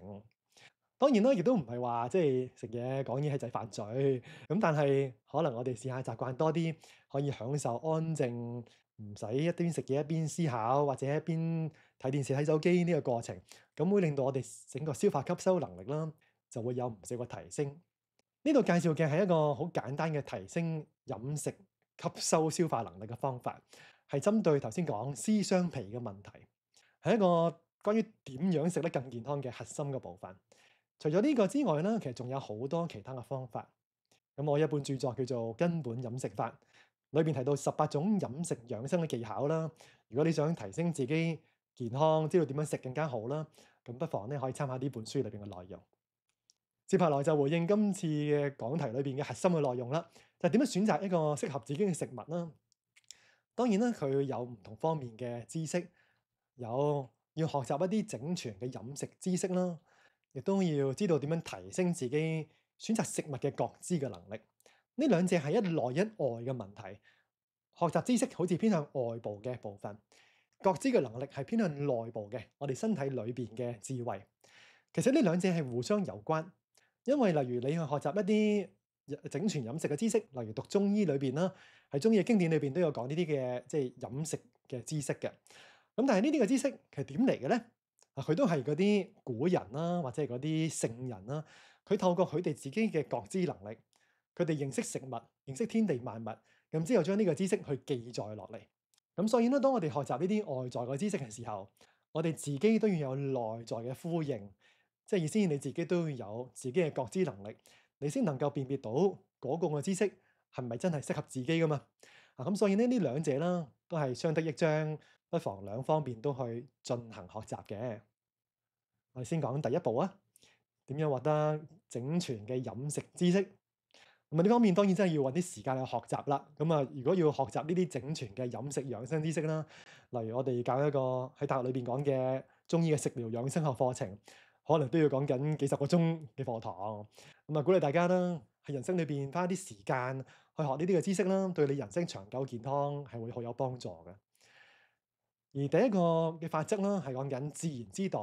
當然啦，亦都唔係話即係食嘢講嘢係就係犯罪，咁但係可能我哋試下習慣多啲，可以享受安靜，唔使一邊食嘢一邊思考，或者一邊睇電視睇手機呢個過程，咁會令到我哋整個消化吸收能力啦，就會有唔少嘅提升。呢度介紹嘅係一個好簡單嘅提升飲食吸收消化能力嘅方法，係針對頭先講絲雙皮嘅問題，係一個關於點樣食得更健康嘅核心嘅部分。除咗呢個之外咧，其實仲有好多其他嘅方法。咁我有一本著作叫做《根本飲食法》，裏邊提到18種飲食養生嘅技巧啦。如果你想提升自己健康，知道點樣食更加好啦，咁不妨咧可以參考呢本書裏邊嘅內容。接下來就回應今次嘅講題裏邊嘅核心嘅內容啦，就係點樣選擇一個適合自己嘅食物啦。當然啦，佢有唔同方面嘅知識，有要學習一啲整全嘅飲食知識啦，亦都要知道點樣提升自己選擇食物嘅覺知嘅能力。呢兩者係一內一外嘅問題。學習知識好似偏向外部嘅部分，覺知嘅能力係偏向內部嘅，我哋身體裏邊嘅智慧。其實呢兩者係互相有關。因為例如你去學習一啲整全飲食嘅知識，例如讀中醫裏邊啦，喺中醫嘅經典裏邊都有講呢啲嘅即係飲食嘅知識嘅。咁但係呢啲嘅知識其實點嚟嘅咧？佢都係嗰啲古人啦，或者係嗰啲聖人啦，佢透過佢哋自己嘅覺知能力，佢哋認識食物、認識天地萬物，咁之後將呢個知識去記載落嚟。咁所以咧，當我哋學習呢啲外在嘅知識嘅時候，我哋自己都要有內在嘅呼應。即係意思，你自己都要有自己嘅覺知能力，你先能夠辨別到嗰個嘅知識係咪真係適合自己噶嘛？咁所以呢兩者啦，都係相得益彰，不妨兩方面都去進行學習嘅。我哋先講第一步啊，點樣獲得整全嘅飲食知識？咁呢方面當然真係要搵啲時間去學習啦。咁啊，如果要學習呢啲整全嘅飲食養生知識啦，例如我哋教一個喺大學裏邊講嘅中醫嘅食療養生學課程，可能都要講緊幾十個鐘嘅課堂。咁啊，鼓勵大家啦，喺人生裏邊花啲時間去學呢啲嘅知識啦，對你人生長久健康係會好有幫助嘅。而第一個嘅法則啦，係講緊自然之道。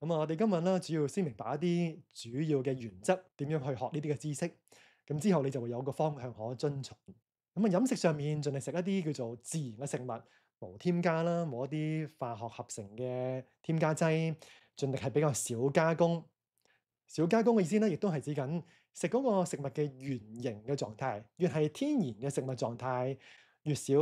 咁啊，我哋今日咧主要先明白一啲主要嘅原則，點樣去學呢啲嘅知識。咁之後你就會有個方向可遵從。咁啊，飲食上面盡力食一啲叫做自然嘅食物，無添加啦，冇一啲化學合成嘅添加劑，盡力係比較少加工。少加工嘅意思咧，亦都係指緊食嗰個食物嘅原形嘅狀態，越係天然嘅食物狀態，越少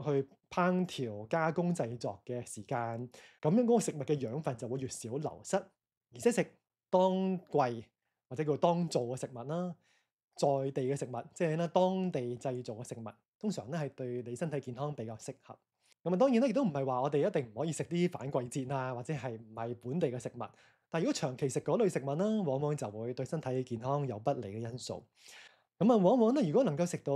去烹調加工製作嘅時間，咁樣嗰個食物嘅養分就會越少流失。而且食當季或者叫當造嘅食物啦，在地嘅食物，即係咧當地製造嘅食物，通常咧係對你身體健康比較適合。咁啊，當然咧，亦都唔係話我哋一定唔可以食啲反季節啊，或者係唔係本地嘅食物。但係如果長期食嗰類食物啦，往往就會對身體健康有不利嘅因素。咁啊，往往咧，如果能夠食到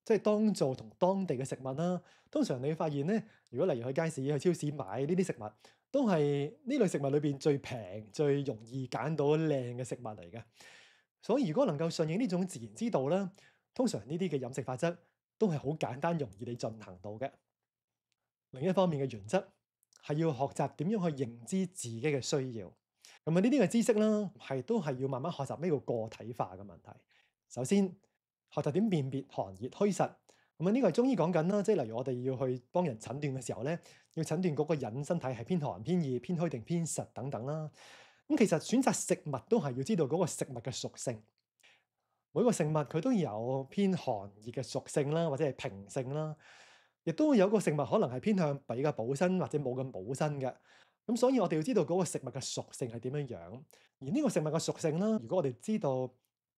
即係當造同當地嘅食物啦，通常你會發現咧，如果例如去街市、去超市買呢啲食物，都係呢類食物裏邊最平、最容易揀到靚嘅食物嚟嘅。所以如果能夠順應呢種自然之道啦，通常呢啲嘅飲食法則都係好簡單、容易地進行到嘅。另一方面嘅原則係要學習點樣去認知自己嘅需要。咁啊，呢啲嘅知識啦，都係要慢慢學習呢個個體化嘅問題。首先，學習點辨別寒熱虛實，咁啊，呢個係中醫講緊啦，即係例如我哋要去幫人診斷嘅時候咧，要診斷嗰個人身體係偏寒、偏熱、偏虛定偏實等等啦。咁其實選擇食物都係要知道嗰個食物嘅屬性。每個食物佢都有偏寒熱嘅屬性啦，或者係平性啦，亦都有個食物可能係偏向比較補身或者冇咁補身嘅。咁所以我哋要知道嗰個食物嘅屬性係點樣樣，而呢個食物嘅屬性啦，如果我哋知道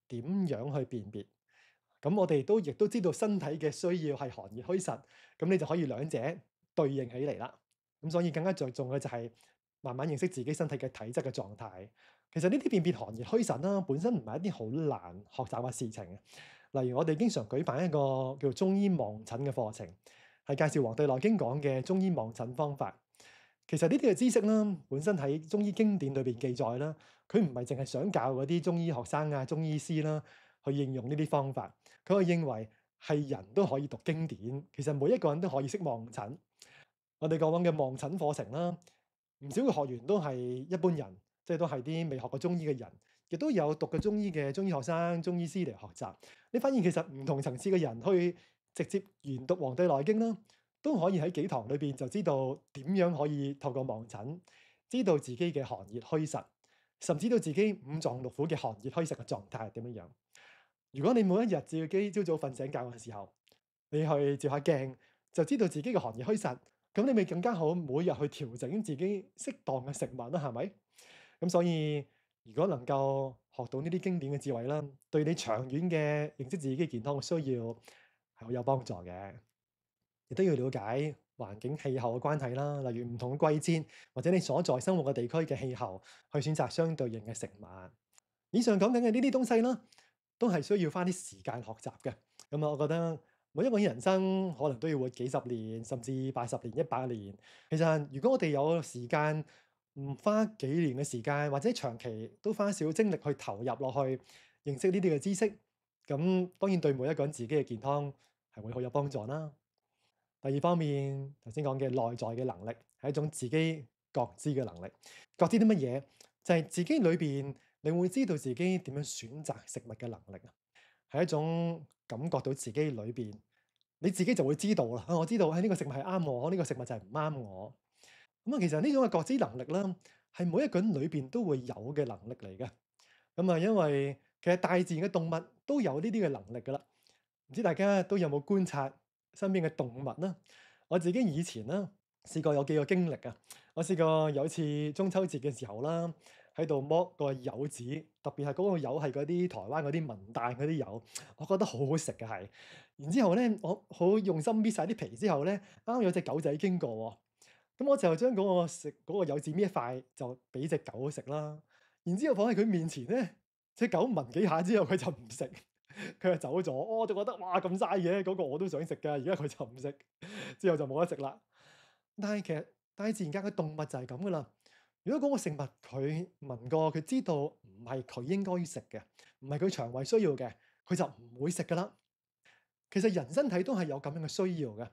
點樣去辨別，咁我哋都亦都知道身體嘅需要係寒熱虛實，咁你就可以兩者對應起嚟啦。咁所以更加着重嘅就係慢慢認識自己身體嘅體質嘅狀態。其實呢啲辨別寒熱虛實啦，本身唔係一啲好難學習嘅事情嘅。例如我哋經常舉辦一個叫中醫望診嘅課程，係介紹《黃帝內經》講嘅中醫望診方法。其實呢啲嘅知識啦，本身喺中醫經典裏邊記載啦，佢唔係淨係想教嗰啲中醫學生啊、中醫師啦去應用呢啲方法，佢係認為係人都可以讀經典，其實每一個人都可以識望診。我哋過往嘅望診課程啦，唔少嘅學員都係一般人，即係都係啲未學過中醫嘅人，亦都有讀過中醫嘅中醫學生、中醫師嚟學習。你發現其實唔同層次嘅人去直接研讀《黃帝內經》啦，都可以喺幾堂裏邊就知道點樣可以透過望診，知道自己嘅寒熱虛實，甚至知道自己五臟六腑嘅寒熱虛實嘅狀態係點樣樣。如果你每一日自己朝早瞓醒覺嘅時候，你去照下鏡，就知道自己嘅寒熱虛實，咁你咪更加好每日去調整自己適當嘅食物啦，係咪？咁所以如果能夠學到呢啲經典嘅智慧啦，對你長遠嘅認識自己健康嘅需要係好有幫助嘅。亦都要了解環境氣候嘅關係啦，例如唔同嘅季節或者你所在生活嘅地區嘅氣候，去選擇相對應嘅食物。以上講緊嘅呢啲東西啦，都係需要花啲時間學習嘅。咁啊，我覺得每一個人生可能都要活幾十年，甚至80年、100年。其實如果我哋有時間，唔花幾年嘅時間，或者長期都花少精力去投入落去認識呢啲嘅知識，咁當然對每一個人自己嘅健康係會好有幫助啦。第二方面，頭先講嘅內在嘅能力係一種自己覺知嘅能力。覺知啲乜嘢？就係自己裏邊，你會知道自己點樣選擇食物嘅能力啊，係一種感覺到自己裏邊，你自己就會知道啦。我知道喺呢個食物係啱我，呢個食物就係唔啱我。咁啊，其實呢種嘅覺知能力啦，係每一個人裏邊都會有嘅能力嚟嘅。咁啊，因為其實大自然嘅動物都有呢啲嘅能力噶啦。唔知大家都有冇觀察身邊嘅動物啦？我自己以前啦，試過有幾個經歷啊。我試過有一次中秋節嘅時候啦，喺度剝個柚子，特別係嗰個柚係嗰啲台灣嗰啲文旦嗰啲柚，我覺得好好食嘅係。然之後咧，我好用心搣晒啲皮之後咧，啱啱有隻狗仔經過喎，咁我就將嗰個柚子搣一塊，就俾隻狗食啦。然之後放喺佢面前咧，隻狗聞幾下之後，佢就唔食。佢就走咗，我就覺得哇咁嘥嘅，嗰個我都想食㗎，而家佢就唔食，之後就冇得食啦。但係其實大自然界嘅動物就係咁噶啦。如果嗰個食物佢聞過，佢知道唔係佢應該食嘅，唔係佢腸胃需要嘅，佢就唔會食噶啦。其實人身體都係有咁樣嘅需要嘅。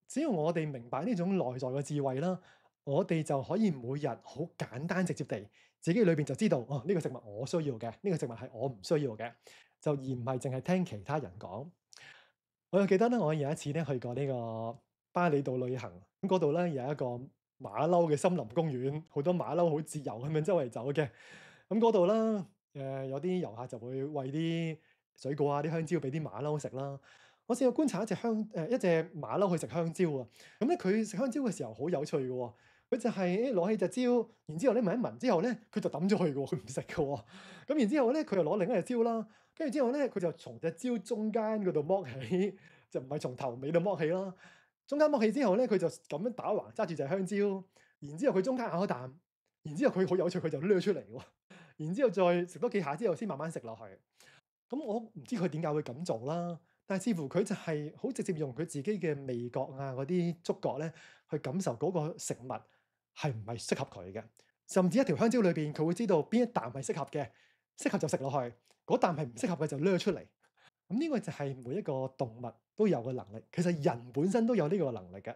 只要我哋明白呢種內在嘅智慧啦，我哋就可以每日好簡單直接地自己裏邊就知道，哦，呢個食物我需要嘅，呢個食物係我唔需要嘅，就而唔係淨係聽其他人講。我又記得咧，我有一次咧去過呢個巴厘島旅行，咁嗰度咧有一個馬騮嘅森林公園，好多馬騮好自由咁樣周圍走嘅。咁嗰度啦，有啲遊客就會餵啲水果啊、啲香蕉俾啲馬騮食啦。我試過觀察一隻馬騮去食香蕉啊。咁咧佢食香蕉嘅時候好有趣嘅喎，佢就係攞起隻蕉，然之後咧聞一聞之後咧，佢就抌咗去嘅喎，佢唔食嘅喎。咁然之後咧，佢又攞另一隻蕉啦，跟住之後咧，佢就從隻蕉中間嗰度剝起，就唔係從頭尾度剝起啦。中間剝起之後咧，佢就咁樣打橫揸住隻香蕉，然之後佢中間咬一啖，然之後佢好有趣，佢就掠出嚟喎。然之後再食多幾下之後，先慢慢食落去。咁我唔知佢點解會咁做啦，但係似乎佢就係好直接用佢自己嘅味覺啊，嗰啲觸覺咧，去感受嗰個食物係唔係適合佢嘅。甚至一條香蕉裏邊，佢會知道邊一啖係適合嘅，適合就食落去，嗰啖係唔適合嘅就掠出嚟。咁呢個就係每一個動物都有嘅能力。其實人本身都有呢個能力嘅，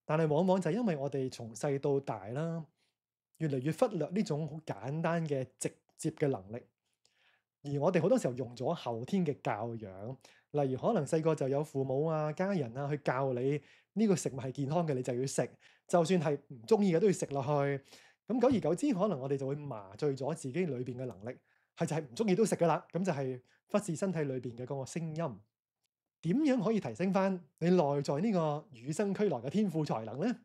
但係往往就係因為我哋從細到大啦，越嚟越忽略呢種好簡單嘅直接嘅能力。而我哋好多時候用咗後天嘅教養例如可能細個就有父母啊、家人啊去教你呢個食物係健康嘅，你就要食，就算係唔中意嘅都要食落去。咁久而久之，可能我哋就會麻醉咗自己裏邊嘅能力，係就係唔中意都食噶啦。咁就係忽視身體裏邊嘅嗰個聲音。點樣可以提升翻你內在呢個與生俱來嘅天賦才能呢？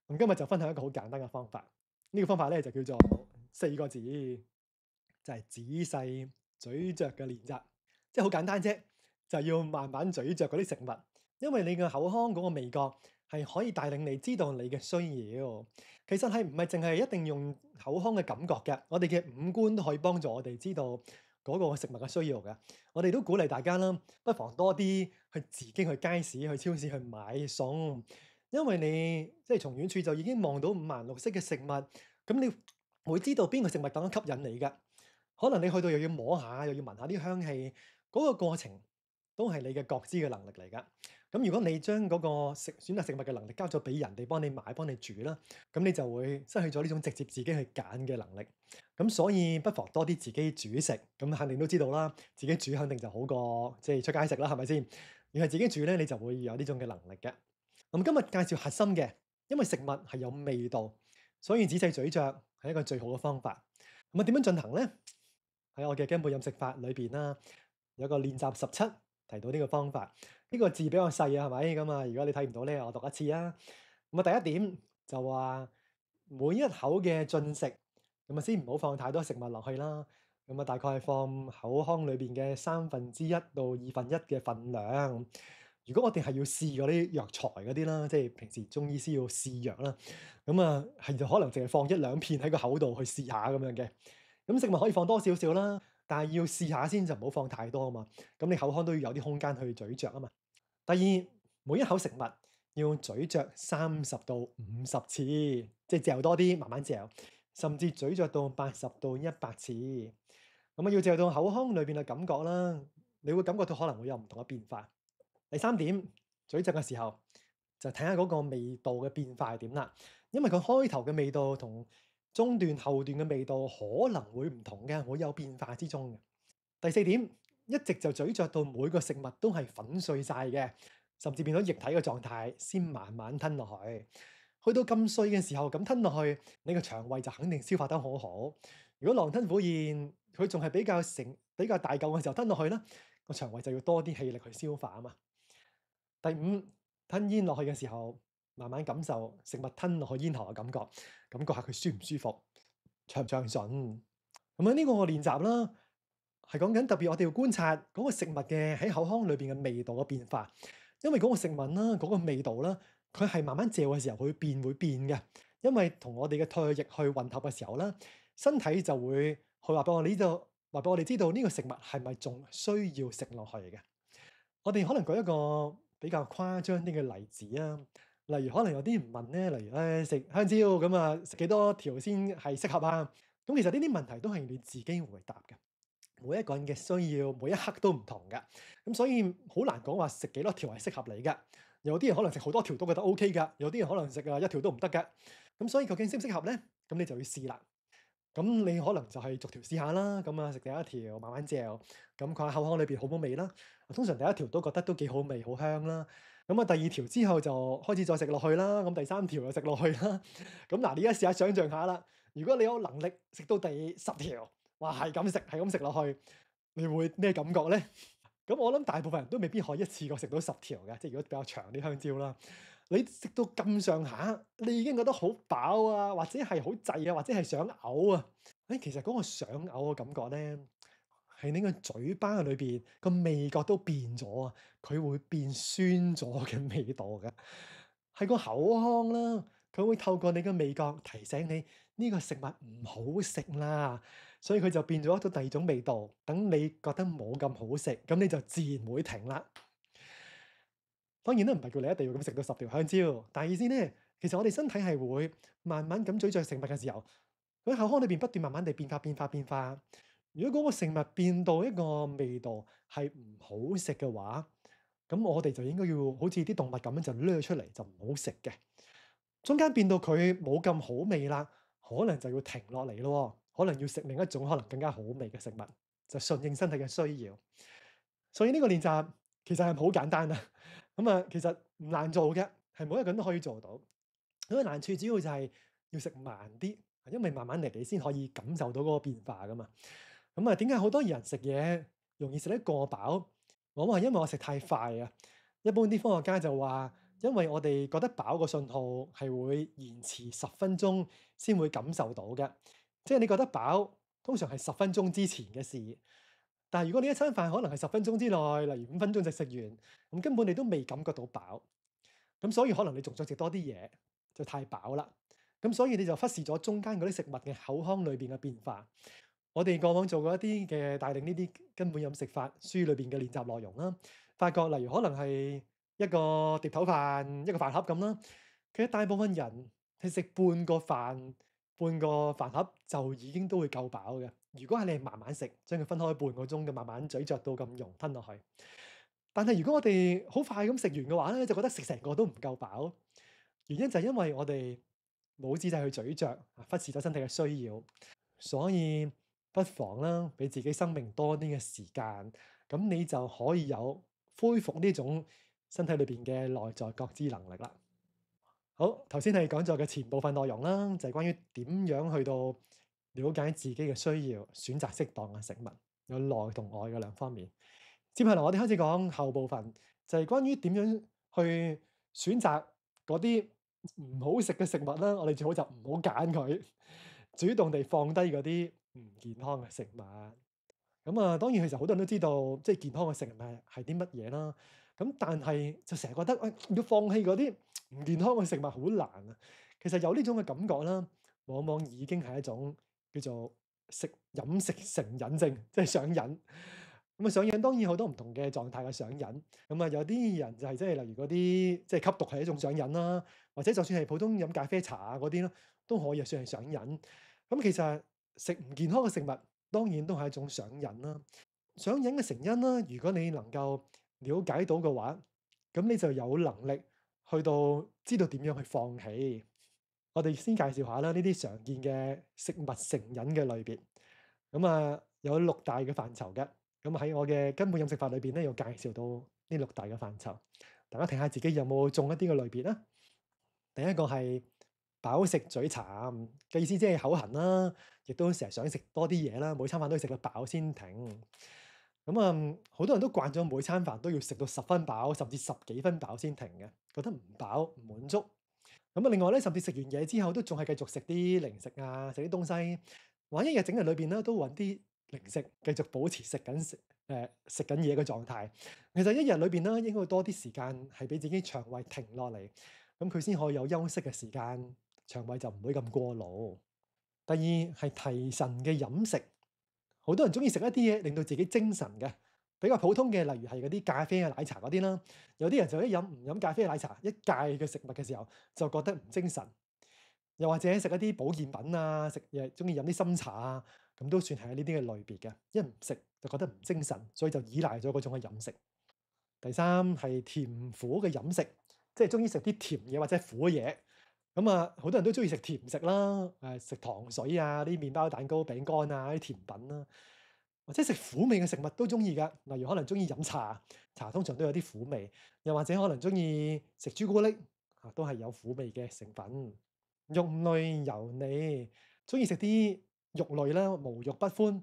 咁今日就分享一個好簡單嘅方法。呢個方法咧就叫做四個字，就係仔細咀嚼嘅練習。即係好簡單啫，就係要慢慢咀嚼嗰啲食物，因為你嘅口腔嗰個味覺係可以帶領你知道你嘅需要。其實係唔係淨係一定用口腔嘅感覺嘅，我哋嘅五官都可以幫助我哋知道嗰個食物嘅需要嘅。我哋都鼓勵大家啦，不妨多啲去自己去街市、去超市去買餸，因為你即係從遠處就已經望到五顏六色嘅食物，咁你會知道邊個食物更加吸引你嘅。可能你去到又要摸下，又要聞下啲香氣，嗰個過程都係你嘅覺知嘅能力嚟㗎。咁如果你將嗰個選擇食物嘅能力交咗俾人哋幫你買、幫你煮啦，咁你就會失去咗呢種直接自己去揀嘅能力。咁所以不妨多啲自己煮食，咁肯定都知道啦，自己煮肯定就好過即係出街食啦，係咪先？而係自己煮咧，你就會有呢種嘅能力嘅。咁今日介紹核心嘅，因為食物係有味道，所以仔細咀嚼係一個最好嘅方法。咁啊，點樣進行咧？喺我嘅根本飲食法裏邊啦，有個練習17提到呢個方法。呢個字比較細啊，係咪？咁啊，如果你睇唔到咧，我讀一次啊。咁啊，第一點就話每一口嘅進食，咁啊先唔好放太多食物落去啦。咁啊，大概係放口腔裏邊嘅1/3到1/2嘅份量。如果我哋係要試嗰啲藥材嗰啲啦，即係平時中醫師要試藥啦，咁啊係就可能淨係放1-2片喺個口度去試下咁樣嘅。咁食物可以放多少少啦，但係要試下先，就唔好放太多啊嘛。咁你口腔都要有啲空間去咀嚼啊嘛。第二，每一口食物要咀嚼30到50次，即係嚼多啲，慢慢嚼，甚至咀嚼到80到100次。咁啊，要嚼到口腔裏邊嘅感覺啦，你會感覺到可能會有唔同嘅變化。第三點，咀嚼嘅時候就睇下嗰個味道嘅變化係點啦，因為佢開頭嘅味道同中段、後段嘅味道可能會唔同嘅，會有變化之中嘅。第四點，一直就咀嚼到每個食物都係粉碎晒嘅，甚至變咗液體嘅狀態，先慢慢吞落去。去到咁碎嘅時候，咁吞落去，你個腸胃就肯定消化得好好。如果狼吞虎咽，佢仲係比較大嚿嘅時候吞落去啦，個腸胃就要多啲氣力去消化啊嘛。第五，吞煙落去嘅時候，慢慢感受食物吞落去咽喉嘅感覺，感覺下佢舒唔舒服，暢唔暢順。咁啊，呢個練習啦，係講緊特別我哋要觀察嗰個食物嘅喺口腔裏邊嘅味道嘅變化，因為嗰個食物啦，嗰個味道啦，佢係慢慢嚼嘅時候會變嘅，因為同我哋嘅唾液去混合嘅時候啦，身體就會去話俾我哋知道，話俾我哋知道呢個食物係咪仲需要食落去嘅。我哋可能舉一個比較誇張啲嘅例子啊，例如可能有啲人問咧，例如食香蕉咁啊，食幾多條先係適合啊？咁其實呢啲問題都係你自己回答嘅，每一個人嘅需要每一刻都唔同㗎，咁所以好難講話食幾多條係適合你㗎。有啲人可能食好多條都覺得 OK 㗎，有啲人可能食一條都唔得㗎。咁所以究竟適唔適合咧？咁你就要試啦。咁你可能就係逐條試下啦，咁啊食第一條慢慢嚼，咁佢喺口腔裏邊好冇味啦。通常第一條都覺得都幾好味，好香啦。咁啊第二條之後就開始再食落去啦，咁第三條又食落去啦。咁嗱，你而家試下想像下啦，如果你有能力食到第10條，哇係咁食落去，你會咩感覺咧？咁我諗大部分人都未必可以一次過食到10條嘅，即係如果比較長啲香蕉啦。你食到咁上下，你已經覺得好飽啊，或者係好滯啊，或者係想嘔啊。其實嗰個想嘔嘅感覺咧，係你個嘴巴裏邊個味覺都變咗啊，佢會變酸咗嘅味道嘅，係個口腔啦，佢會透過你嘅味覺提醒你呢個食物唔好食啦，所以佢就變咗一種第二種味道，等你覺得冇咁好食，咁你就自然會停啦。當然都唔係叫你一定要咁食到10條香蕉，但係意思咧，其實我哋身體係會慢慢咁咀嚼食物嘅時候，佢喺口腔裏邊不斷慢慢地變化。如果嗰個食物變到一個味道係唔好食嘅話，咁我哋就應該要好似啲動物咁樣就掠出嚟，就唔好食嘅。中間變到佢冇咁好味啦，可能就要停落嚟咯，可能要食另一種可能更加好味嘅食物，就順應身體嘅需要。所以呢個練習其實係好簡單啊。咁啊，其實唔難做嘅，係每一個人都可以做到。咁個難處主要就係要食慢啲，因為慢慢嚟你先可以感受到嗰個變化噶嘛。咁啊，點解好多人食嘢容易食得過飽？往往係因為我食太快啊。一般啲科學家就話，因為我哋覺得飽個信號係會延遲10分鐘先會感受到嘅，即係你覺得飽，通常係10分鐘之前嘅事。但係如果你一餐飯可能係10分鐘之內，例如5分鐘就食完，咁根本你都未感覺到飽，咁所以可能你仲想食多啲嘢，就太飽啦。咁所以你就忽視咗中間嗰啲食物嘅口腔裏邊嘅變化。我哋過往做過一啲嘅帶領呢啲根本飲食法書裏邊嘅練習內容啦，發覺例如可能係一個碟頭飯、一個飯盒咁啦，其實大部分人係食半個飯、半個飯盒就已經都會夠飽嘅。如果係你慢慢食，將佢分開半個鐘嘅慢慢咀嚼到咁溶吞落去。但係如果我哋好快咁食完嘅話咧，就覺得食成個都唔夠飽。原因就係因為我哋冇仔細去咀嚼，忽視咗身體嘅需要，所以不妨啦，俾自己生命多啲嘅時間，咁你就可以有恢復呢種身體裏邊嘅內在覺知能力啦。好，頭先係講咗嘅前部分內容啦，就係關於點樣去到了解自己嘅需要，選擇適當嘅食物，有內同外嘅兩方面。接下來我哋開始講後部分，就係關於點樣去選擇嗰啲唔好食嘅食物啦。我哋最好就唔好揀佢，主動地放低嗰啲唔健康嘅食物。咁啊，當然其實好多人都知道，即係健康嘅食物係啲乜嘢啦。咁但係就成日覺得，要放棄嗰啲唔健康嘅食物好難啊。其實有呢種嘅感覺啦，往往已經係一種叫做飲食成癮症，即係上癮。咁啊，上癮當然好多唔同嘅狀態嘅上癮。咁啊，有啲人就係即係例如嗰啲即係吸毒係一種上癮啦，或者就算係普通飲咖啡茶啊嗰啲咯，都可以算係上癮。咁其實食唔健康嘅食物，當然都係一種上癮啦。上癮嘅成因啦，如果你能夠了解到嘅話，咁你就有能力去到知道點樣去放棄。我哋先介紹下啦，呢啲常見嘅食物成癮嘅類別。咁啊，有六大嘅範疇嘅。咁喺我嘅根本飲食法裏邊咧，有介紹到呢六大嘅範疇。大家睇下自己有冇中一啲嘅類別啦。第一個係飽食嘴饞嘅意思，即係口痕啦，亦都成日想食多啲嘢啦，每餐飯都要食到飽先停。咁啊，好多人都慣咗每餐飯都要食到10分飽，甚至10幾分飽先停嘅，覺得唔飽唔滿足。咁啊，另外咧，甚至食完嘢之後都仲係繼續食啲零食啊，食啲東西，或者一日整日裏邊咧都揾啲零食繼續保持食緊嘢嘅狀態。其實一日裏邊咧應該會多啲時間係俾自己腸胃停落嚟，咁佢先可以有休息嘅時間，腸胃就唔會咁過勞。第二係提神嘅飲食，好多人中意食一啲嘢令到自己精神嘅，比較普通嘅，例如係嗰啲咖啡啊、奶茶嗰啲啦。有啲人就唔飲咖啡、奶茶，一戒嘅食物嘅時候就覺得唔精神。又或者食一啲保健品啊，食嘢中意飲啲參茶啊，咁都算係呢啲嘅類別嘅。一唔食就覺得唔精神，所以就依賴咗嗰種嘅飲食。第三係甜苦嘅飲食，即係中意食啲甜嘢或者苦嘢。咁啊，好多人都中意食甜食啦，食糖水啊、啲麵包、蛋糕、餅乾啊、啲甜品啦，或者食苦味嘅食物都中意㗎。例如可能中意飲茶，茶通常都有啲苦味，又或者可能中意食朱古力，都係有苦味嘅成分。肉類油膩，中意食啲肉類啦，無肉不歡。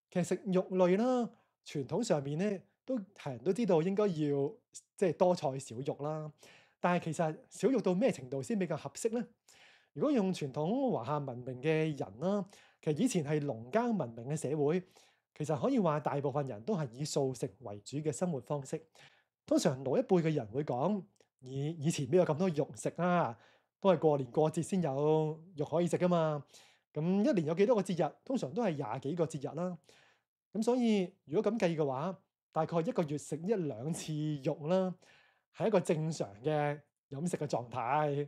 其實食肉類啦，傳統上面咧都係人都知道應該要即係多菜少肉啦。但係其實少肉到咩程度先比較合適咧？如果用傳統華夏文明嘅人啦，其實以前係農耕文明嘅社會，其實可以話大部分人都係以素食為主嘅生活方式。通常老一輩嘅人會講，以前邊有咁多肉食啊？都係過年過節先有肉可以食噶嘛。咁一年有幾多個節日？通常都係廿幾個節日啦。咁所以如果咁計嘅話，大概一個月食1-2次肉啦，係一個正常嘅飲食嘅狀態。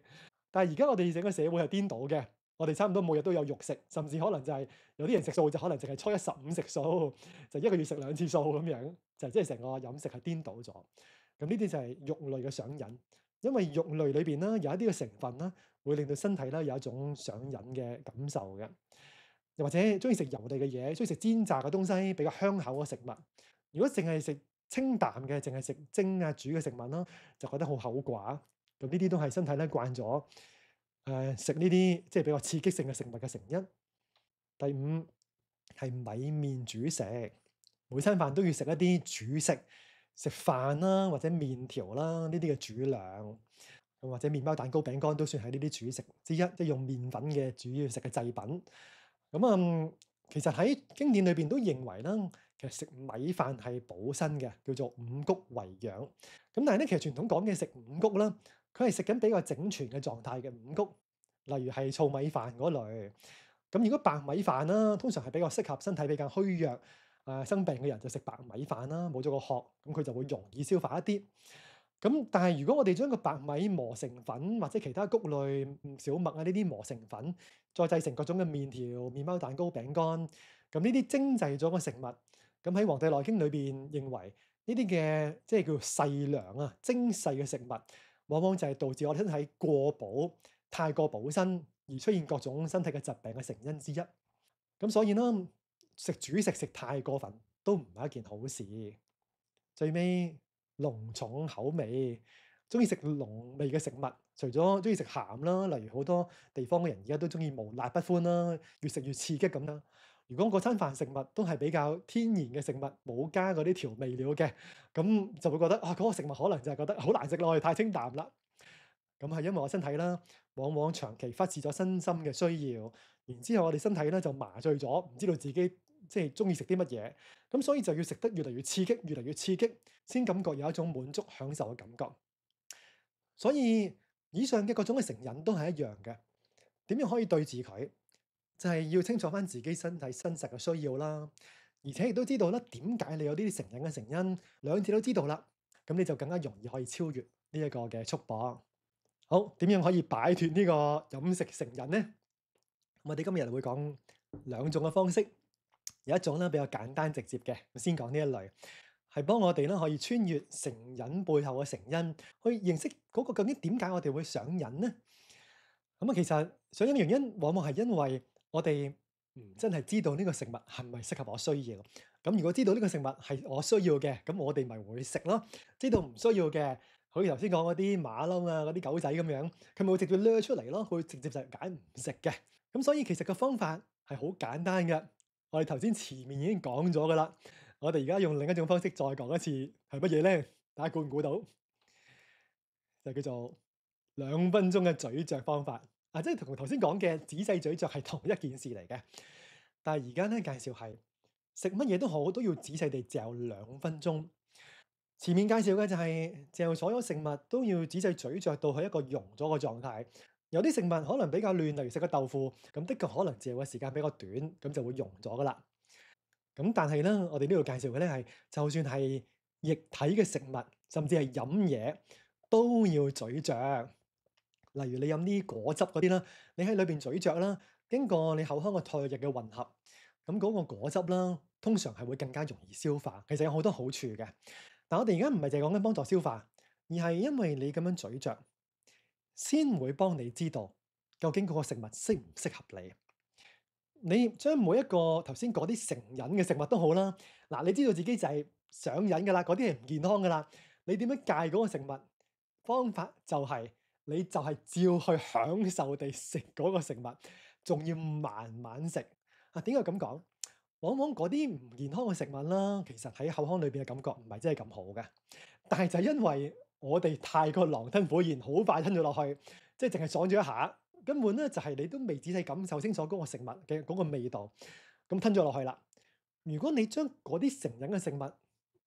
但係而家我哋整個社會係顛倒嘅，我哋差唔多每日都有肉食，甚至可能就係有啲人食素就可能淨係初一十五食素，就一個月食2次素咁樣，就即係成個飲食係顛倒咗。咁呢啲就係肉類嘅上癮，因為肉類裏邊咧有一啲嘅成分啦，會令到身體咧有一種上癮嘅感受嘅。又或者中意食油膩嘅嘢，中意食煎炸嘅東西，比較香口嘅食物。如果淨係食清淡嘅，淨係食蒸啊煮嘅食物啦，就覺得好口寡。咁呢啲都係身體咧慣咗食呢啲即係比較刺激性嘅食物嘅成因。第五係米麵主食，每餐飯都要食一啲主食，食飯啦或者麵條啦呢啲嘅主糧，咁或者麵包、蛋糕、餅乾都算係呢啲主食之一，即係用麵粉嘅主要食嘅製品。咁其實喺經典裏邊都認為啦，其實食米飯係補身嘅，叫做五穀為養。咁但係咧，其實傳統講嘅食五穀啦，佢係食緊比較整全嘅狀態嘅五穀，例如係糙米飯嗰類。咁如果白米飯啦，通常係比較適合身體比較虛弱、生病嘅人就食白米飯啦，冇咗個殼，咁佢就會容易消化一啲。咁但係如果我哋將個白米磨成粉，或者其他穀類、小麥啊呢啲磨成粉，再製成各種嘅麵條、麵包、蛋糕、餅乾，咁呢啲精製咗嘅食物，咁喺《黃帝內經》裏邊認為呢啲嘅即係叫做細糧啊、精細嘅食物，往往就係導致我哋身體過補、太過補身而出現各種身體嘅疾病嘅成因之一。咁所以呢，食主食食太過分都唔係一件好事。最尾濃重口味，中意食濃味嘅食物，除咗中意食鹹啦，例如好多地方嘅人而家都中意無辣不歡啦，越食越刺激咁啦。如果嗰餐飯食物都係比較天然嘅食物，冇加嗰啲調味料嘅，咁就會覺得啊，嗰個食物可能就係覺得好難食咯，太清淡啦。咁係因為我身體啦，往往長期忽視咗身心嘅需要，然之後我哋身體咧就麻醉咗，唔知道自己即係中意食啲乜嘢，咁所以就要食得越嚟越刺激，越嚟越刺激，先感覺有一種滿足享受嘅感覺。所以以上嘅各種嘅成癮都係一樣嘅，點樣可以對治佢？就係要清楚翻自己身體真實嘅需要啦，而且亦都知道啦點解你有呢啲成癮嘅成因，兩者都知道啦，咁你就更加容易可以超越呢一個嘅束縛。好，點樣可以擺脫呢個飲食成癮呢？我哋今日會講兩種嘅方式，有一種咧比較簡單直接嘅，先講呢一類，係幫我哋咧可以穿越成癮背後嘅成因，去認識嗰個究竟點解我哋會上癮呢？咁其實上癮嘅原因往往係因為我哋唔真係知道呢個食物係咪適合我需要。咁如果知道呢個食物係我需要嘅，咁我哋咪會食咯。知道唔需要嘅，好似頭先講嗰啲馬騮啊、嗰啲狗仔咁樣，佢咪會直接掠出嚟咯，佢會直接就揀唔食嘅。咁所以其實個方法係好簡單嘅。我哋頭先前面已經講咗噶啦，我哋而家用另一種方式再講一次，係乜嘢咧？大家估唔估到？就叫做2分鐘嘅咀嚼方法。即係同頭先講嘅仔細咀嚼係同一件事嚟嘅。但係而家咧介紹係食乜嘢都好，都要仔細地嚼2分鐘。前面介紹嘅就係嚼所有食物都要仔細咀嚼到係一個溶咗嘅狀態。有啲食物可能比較嫩，例如食個豆腐，咁的確可能嚼嘅時間比較短，咁就會溶咗噶啦。咁但係咧，我哋呢度介紹嘅咧係，就算係液體嘅食物，甚至係飲嘢，都要咀嚼。例如你飲啲果汁嗰啲啦，你喺裏邊咀嚼啦，經過你口腔嘅唾液嘅混合，咁嗰個果汁啦，通常係會更加容易消化。其實有好多好處嘅。但我哋而家唔係淨係講緊幫助消化，而係因為你咁樣咀嚼，先會幫你知道究竟嗰個食物適唔適合你。你將每一個頭先嗰啲成癮嘅食物都好啦，嗱，你知道自己就係上癮噶啦，嗰啲係唔健康噶啦。你點樣戒嗰個食物？方法就係你就係照去享受地食嗰個食物，仲要慢慢食。點解咁講？往往嗰啲唔健康嘅食物啦，其實喺口腔裏邊嘅感覺唔係真係咁好嘅。但係就係因為我哋太過狼吞虎咽，好快吞咗落去，即係淨係爽咗一下。根本咧就係你都未仔細感受清楚嗰個食物嘅嗰個味道，咁吞咗落去啦。如果你將嗰啲成癮嘅食物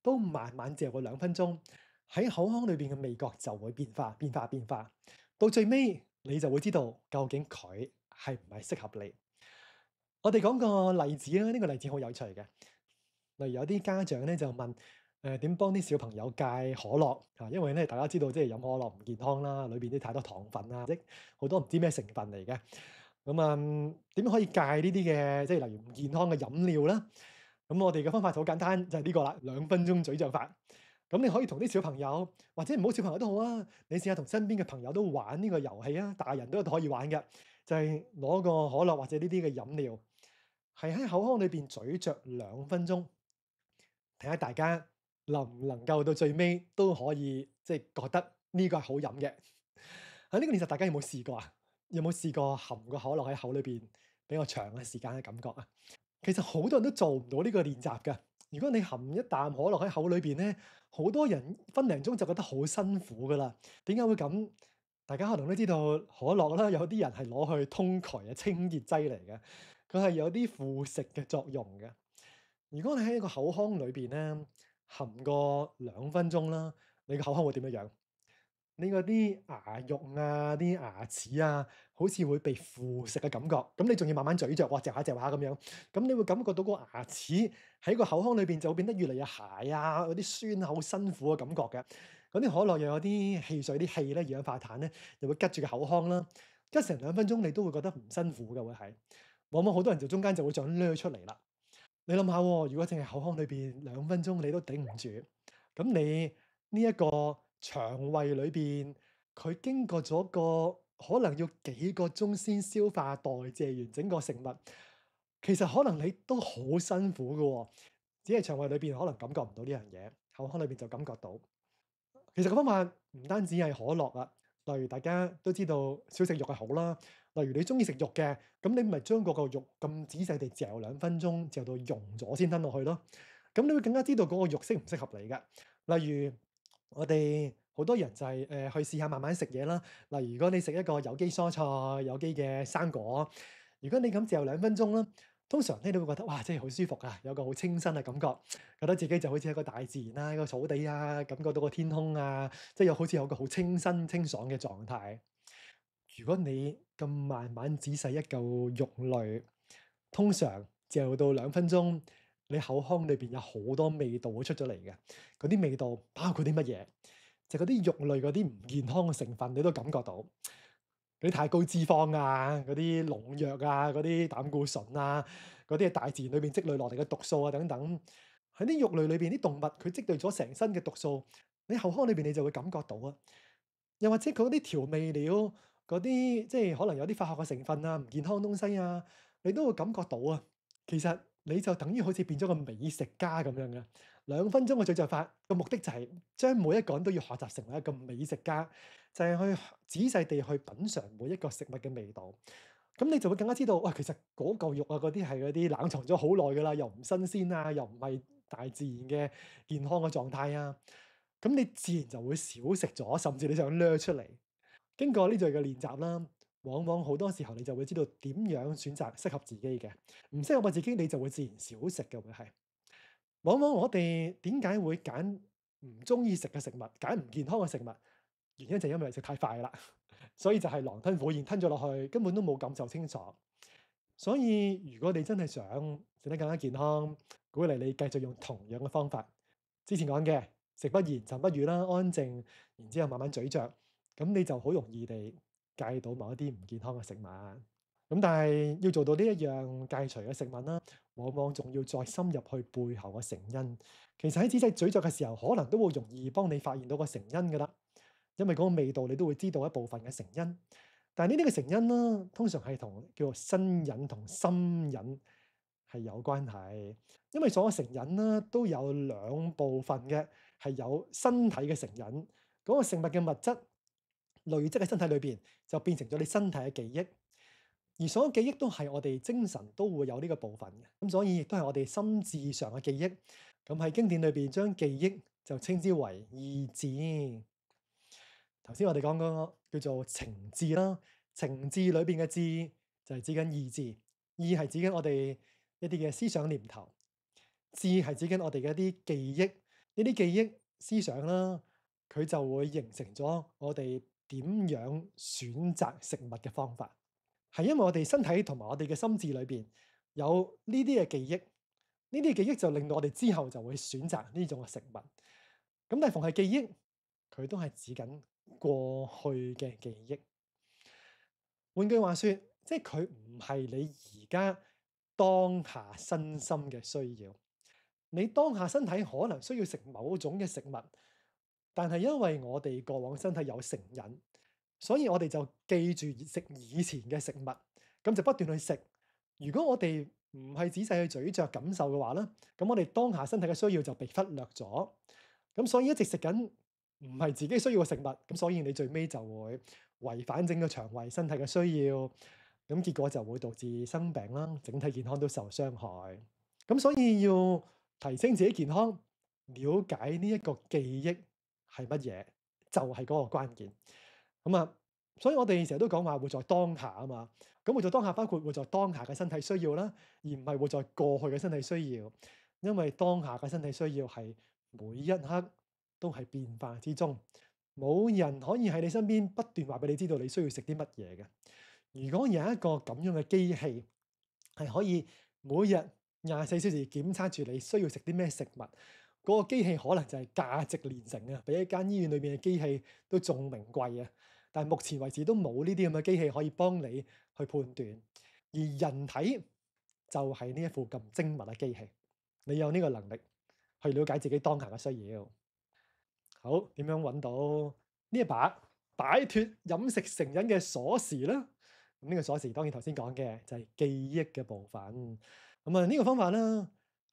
都慢慢嚼過2分鐘，喺口腔裏邊嘅味覺就會變化、變化、變化，到最尾你就會知道究竟佢係唔係適合你。我哋講個例子啦，呢個例子好有趣嘅。例如有啲家長咧就問：點幫啲小朋友戒可樂啊？因為咧大家知道即係飲可樂唔健康啦，裏邊啲太多糖分啊，即好多唔知咩成分嚟嘅。咁點樣可以戒呢啲嘅即係例如唔健康嘅飲料啦？咁我哋嘅方法就好簡單，就係呢個啦，2分鐘咀嚼法。咁你可以同啲小朋友，或者唔好小朋友都好啊，你試下同身邊嘅朋友都玩呢個遊戲啊，大人都可以玩嘅，就係攞個可樂或者呢啲嘅飲料，係喺口腔裏邊咀嚼2分鐘，睇下大家能唔能夠到最尾都可以即係覺得呢個係好飲嘅？喺呢個練習，大家有冇試過啊？有冇試過含個可樂喺口裏邊比較長嘅時間嘅感覺啊？其實好多人都做唔到呢個練習㗎。如果你含一啖可樂喺口裏邊咧，好多人分零鐘就覺得好辛苦噶啦。點解會咁？大家可能都知道可樂啦，有啲人係攞去通渠嘅清潔劑嚟嘅，佢係有啲腐蝕嘅作用嘅。如果你喺一個口腔裏邊咧含個2分鐘啦，你個口腔會點樣樣？你嗰啲牙肉啊、啲牙齒啊，好似會被腐蝕嘅感覺。咁你仲要慢慢咀嚼，哇，嚼下嚼下咁樣，咁你會感覺到個牙齒喺個口腔裏邊就會變得越嚟越鞋啊，有啲酸啊，好辛苦嘅感覺嘅。嗰啲可樂又有啲汽水、啲氣咧、二氧化碳咧，又會吉住個口腔啦。吉成2分鐘，你都會覺得唔辛苦嘅會係。往往好多人就中間就會想掠出嚟啦。你諗下喎，如果淨係口腔裏邊2分鐘你都頂唔住，咁你呢一個腸胃裏邊，佢經過咗個可能要幾個鐘先消化代謝完整個食物，其實可能你都好辛苦㗎喎，只係腸胃裏邊可能感覺唔到呢樣嘢，口腔裏邊就感覺到。其實個方法唔單止係可樂啊，例如大家都知道少食肉係好啦。例如你中意食肉嘅，咁你咪將嗰個肉咁仔細地嚼2分鐘，嚼到溶咗先吞落去咯。咁你會更加知道嗰個肉適唔適合你㗎。例如我哋好多人就係去試下慢慢食嘢啦。例如如果你食一個有機蔬菜、有機嘅生果，如果你咁嚼2分鐘啦，通常咧你會覺得哇，真係好舒服啊，有個好清新嘅感覺，覺得自己就好似喺個大自然啦、一個草地啊，感覺到個天空啊，即係好似有個好清新清爽嘅狀態。如果你咁慢慢仔細一嚿肉類，通常嚼到2分鐘，你口腔裏邊有好多味道會出咗嚟嘅。嗰啲味道包括啲乜嘢？就嗰啲肉類嗰啲唔健康嘅成分，你都感覺到。嗰啲太高脂肪啊，嗰啲農藥啊，嗰啲膽固醇啊，嗰啲係大自然裏邊積累落嚟嘅毒素啊等等。喺啲肉類裏邊啲動物，佢積累咗成身嘅毒素，你口腔裏邊你就會感覺到啊。又或者佢嗰啲調味料，嗰啲即係可能有啲化學嘅成分啊，唔健康嘅東西啊，你都會感覺到啊。其實你就等於好似變咗個美食家咁樣嘅。2分鐘嘅咀嚼法個目的就係將每一個人都要學習成為一個美食家，就係去仔細地去品嚐每一個食物嘅味道。咁你就會更加知道，哇！其實嗰嚿肉啊，嗰啲係嗰啲冷藏咗好耐㗎啦，又唔新鮮啊，又唔係大自然嘅健康嘅狀態啊。咁你自然就會少食咗，甚至你想掠出嚟。經過呢類嘅練習啦，往往好多時候你就會知道點樣選擇適合自己嘅，唔適合自己你就會自然少食嘅會係。往往我哋點解會揀唔中意食嘅食物，揀唔健康嘅食物，原因就係因為食太快啦，所以就係狼吞虎咽吞咗落去，根本都冇感受清楚。所以如果你真係想食得更加健康，鼓勵你繼續用同樣嘅方法。之前講嘅食不言，寢不語啦，安靜，然之後慢慢咀嚼，咁你就好容易地戒到某一啲唔健康嘅食物。咁但係要做到呢一樣戒除嘅食物啦，往往仲要再深入去背後嘅成因。其實喺仔細咀嚼嘅時候，可能都會容易幫你發現到個成因噶啦，因為嗰個味道你都會知道一部分嘅成因。但係呢啲嘅成因啦，通常係同叫做身癮同心癮係有關係。因為所有成癮啦都有兩部分嘅，係有身體嘅成癮，嗰個食物嘅物質累積喺身體裏邊，就變成咗你身體嘅記憶。而所有記憶都係我哋精神都會有呢個部分嘅，咁所以亦都係我哋心智上嘅記憶。咁喺經典裏邊，將記憶就稱之為意志。頭先我哋講嗰個叫做情志啦，情志裏邊嘅志就係指緊意志，意係指緊我哋一啲嘅思想念頭，志係指緊我哋嘅一啲記憶，呢啲記憶思想啦，佢就會形成咗我哋點樣選擇食物嘅方法。係因為我哋身體同埋我哋嘅心智裏邊有呢啲嘅記憶，呢啲記憶就令到我哋之後就會選擇呢種嘅食物。咁但係逢係記憶，佢都係指緊過去嘅記憶。換句話說，即係佢唔係你而家當下身心嘅需要。你當下身體可能需要食某種嘅食物，但係因為我哋過往身體有成癮，所以我哋就記住食以前嘅食物，咁就不斷去食。如果我哋唔係仔細去咀嚼感受嘅話咧，咁我哋當下身體嘅需要就被忽略咗。咁所以一直食緊唔係自己需要嘅食物，咁所以你最尾就會違反整個腸胃身體嘅需要，咁結果就會導致生病啦，整體健康都受傷害。咁所以要提升自己健康，了解呢一個記憶係乜嘢，就係嗰個關鍵。咁啊，所以我哋成日都講話活在當下啊嘛。咁活在當下包括活在當下嘅身體需要啦，而唔係活在過去嘅身體需要。因為當下嘅身體需要係每一刻都係變化之中，冇人可以喺你身邊不斷話俾你知道你需要食啲乜嘢嘅。如果有一個咁樣嘅機器，係可以每日24小時檢測住你需要食啲咩食物，嗰個機器可能就係價值連城啊，比一間醫院裏邊嘅機器都仲名貴啊！但係目前為止都冇呢啲咁嘅機器可以幫你去判斷，而人體就係呢一副咁精密嘅機器，你有呢個能力去了解自己當下嘅需要。好，點樣揾到呢一把擺脫飲食成癮嘅鎖匙咧？咁呢個鎖匙當然頭先講嘅就係記憶嘅部分。咁啊，呢個方法咧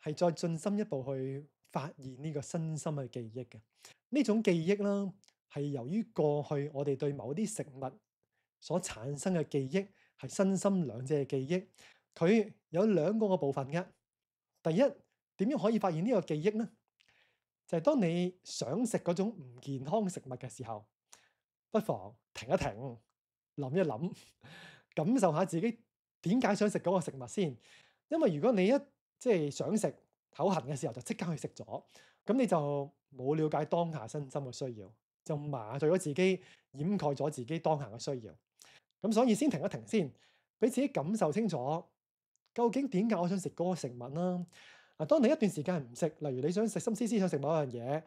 係再進深一步去發現呢個身心嘅記憶嘅。呢種記憶啦，係由於過去我哋對某啲食物所產生嘅記憶係身心兩者嘅記憶。佢有兩個部分嘅。第一，點樣可以發現呢個記憶咧？就係當你想食嗰種唔健康食物嘅時候，不妨停一停，諗一諗，感受下自己點解想食嗰個食物先。因為如果你即係想食口痕嘅時候就即刻去食咗，咁你就冇了解當下身心嘅需要，就麻醉咗自己，掩蓋咗自己當下嘅需要。咁所以先停一停先，俾自己感受清楚，究竟點解我想食嗰個食物啦？嗱，當你一段時間唔食，例如你想食心思思想食某一樣嘢，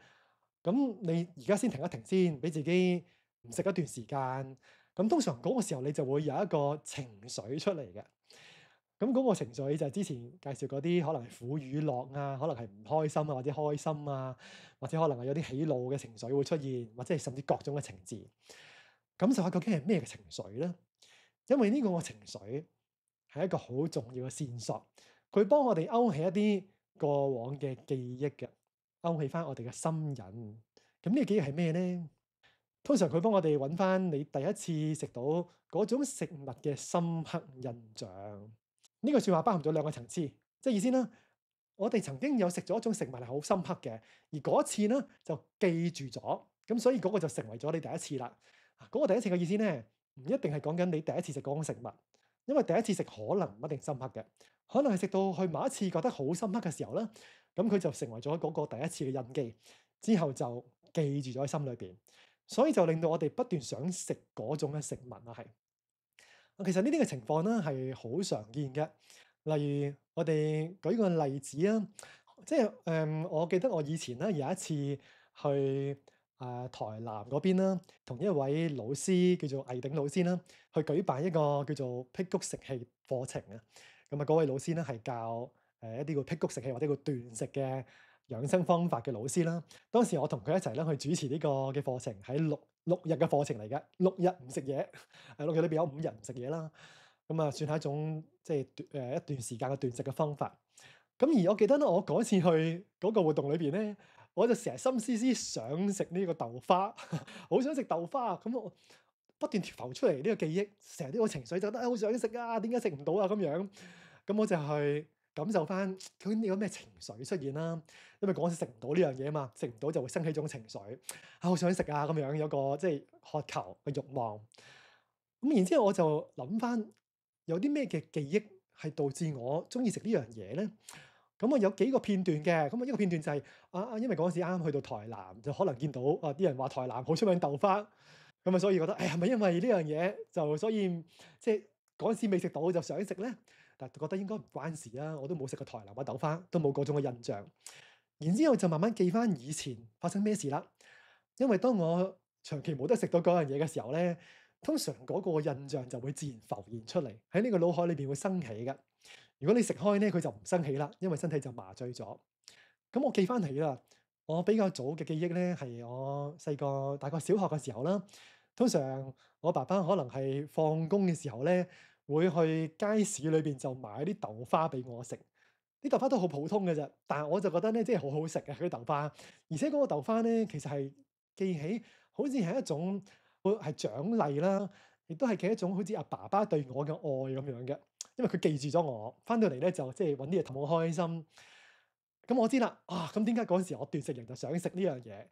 咁你而家先停一停先，俾自己唔食一段時間。咁通常嗰個時候你就會有一個情緒出嚟嘅。咁嗰個情緒就係之前介紹嗰啲，可能係苦與樂啊，可能係唔開心啊，或者開心啊，或者可能係有啲喜怒嘅情緒會出現，或者係甚至各種嘅情節。感受下究竟係咩嘅情緒咧？因為呢個情緒係一個好重要嘅線索，佢幫我哋勾起一啲過往嘅記憶嘅，勾起翻我哋嘅心癮。咁呢個記憶係咩咧？通常佢幫我哋揾翻你第一次食到嗰種食物嘅深刻印象。呢個說話包含咗兩個層次，即係意思啦。我哋曾經有食咗一種食物係好深刻嘅，而嗰次咧就記住咗，咁所以嗰個就成為咗你第一次啦。嗰個第一次嘅意思咧，唔一定係講緊你第一次食嗰種食物，因為第一次食可能唔一定深刻嘅，可能係食到去某一次覺得好深刻嘅時候咧，咁佢就成為咗嗰個第一次嘅印記，之後就記住咗喺心裏邊，所以就令到我哋不斷想食嗰種嘅食物啊，係。其實呢啲嘅情況咧係好常見嘅，例如我哋舉個例子啊，即係我記得我以前咧有一次去台南嗰邊啦，同一位老師叫做魏鼎老師啦，去舉辦一個叫做辟谷食氣課程啊。咁啊，嗰位老師咧係教一啲叫辟谷食氣或者叫斷食嘅養生方法嘅老師啦。當時我同佢一齊咧去主持呢個嘅課程，喺六日嘅課程嚟嘅，六日唔食嘢，六日裏邊有5日唔食嘢啦。咁啊，算係一種即係一段時間嘅斷食嘅方法。咁而我記得咧，我嗰次去嗰個活動裏邊咧，我就成日心思思想食呢個豆花，好想食豆花。咁我不斷浮出嚟呢個記憶，成日呢個情緒就覺得好想食啊，點解食唔到啊咁樣。咁我就去感受翻究竟有咩情緒出現啦。因為嗰時食唔到呢樣嘢啊嘛，食唔到就會生起一種情緒，好想食啊咁樣，有個即係渴求嘅慾望。咁然之後我就諗翻有啲咩嘅記憶係導致我中意食呢樣嘢咧？咁啊有幾個片段嘅，咁啊一個片段就係因為嗰陣時啱啱去到台南，就可能見到啲人話台南好出名豆花，咁啊所以覺得係咪因為呢樣嘢就所以即係嗰陣時未食到就想食咧？但係覺得應該唔關事啊，我都冇食過台南嘅豆花，都冇嗰種嘅印象。然之後就慢慢記翻以前發生咩事啦。因為當我長期冇得食到嗰樣嘢嘅時候咧，通常嗰個印象就會自然浮現出嚟，喺呢個腦海裏邊會升起嘅。如果你食開咧，佢就唔升起啦，因為身體就麻醉咗。咁我記翻起啦，我比較早嘅記憶咧，係我細個大概小學嘅時候啦。通常我爸爸可能係放工嘅時候咧，會去街市裏邊就買啲豆花俾我食。啲豆花都好普通嘅啫，但係我就覺得咧，即係好好食嘅嗰啲豆花，而且嗰個豆花咧，其實係記起好似係一種係獎勵啦，亦都係嘅一種好似阿爸爸對我嘅愛咁樣嘅，因為佢記住咗我，翻到嚟咧就即係揾啲嘢氹我開心。咁我知啦，啊咁點解嗰陣時我斷食營就想食呢樣嘢？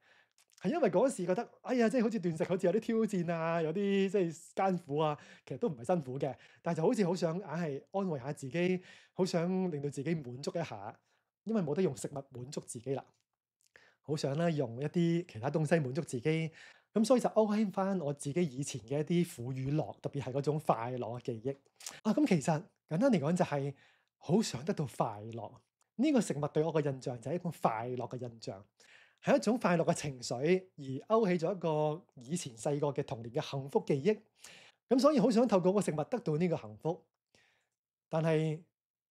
係因為嗰時覺得，哎呀，即係好似斷食，好似有啲挑戰啊，有啲即係艱苦啊，其實都唔係辛苦嘅，但係就好似好想硬係安慰下自己，好想令到自己滿足一下，因為冇得用食物滿足自己啦，好想咧用一啲其他東西滿足自己，咁所以就勾起翻我自己以前嘅一啲苦與樂，特別係嗰種快樂嘅記憶。啊，咁其實簡單嚟講就係好想得到快樂。呢個食物對我嘅印象就係一種快樂嘅印象，係一種快樂嘅情緒，而勾起咗一個以前細個嘅童年嘅幸福記憶。咁所以好想透過個食物得到呢個幸福。但係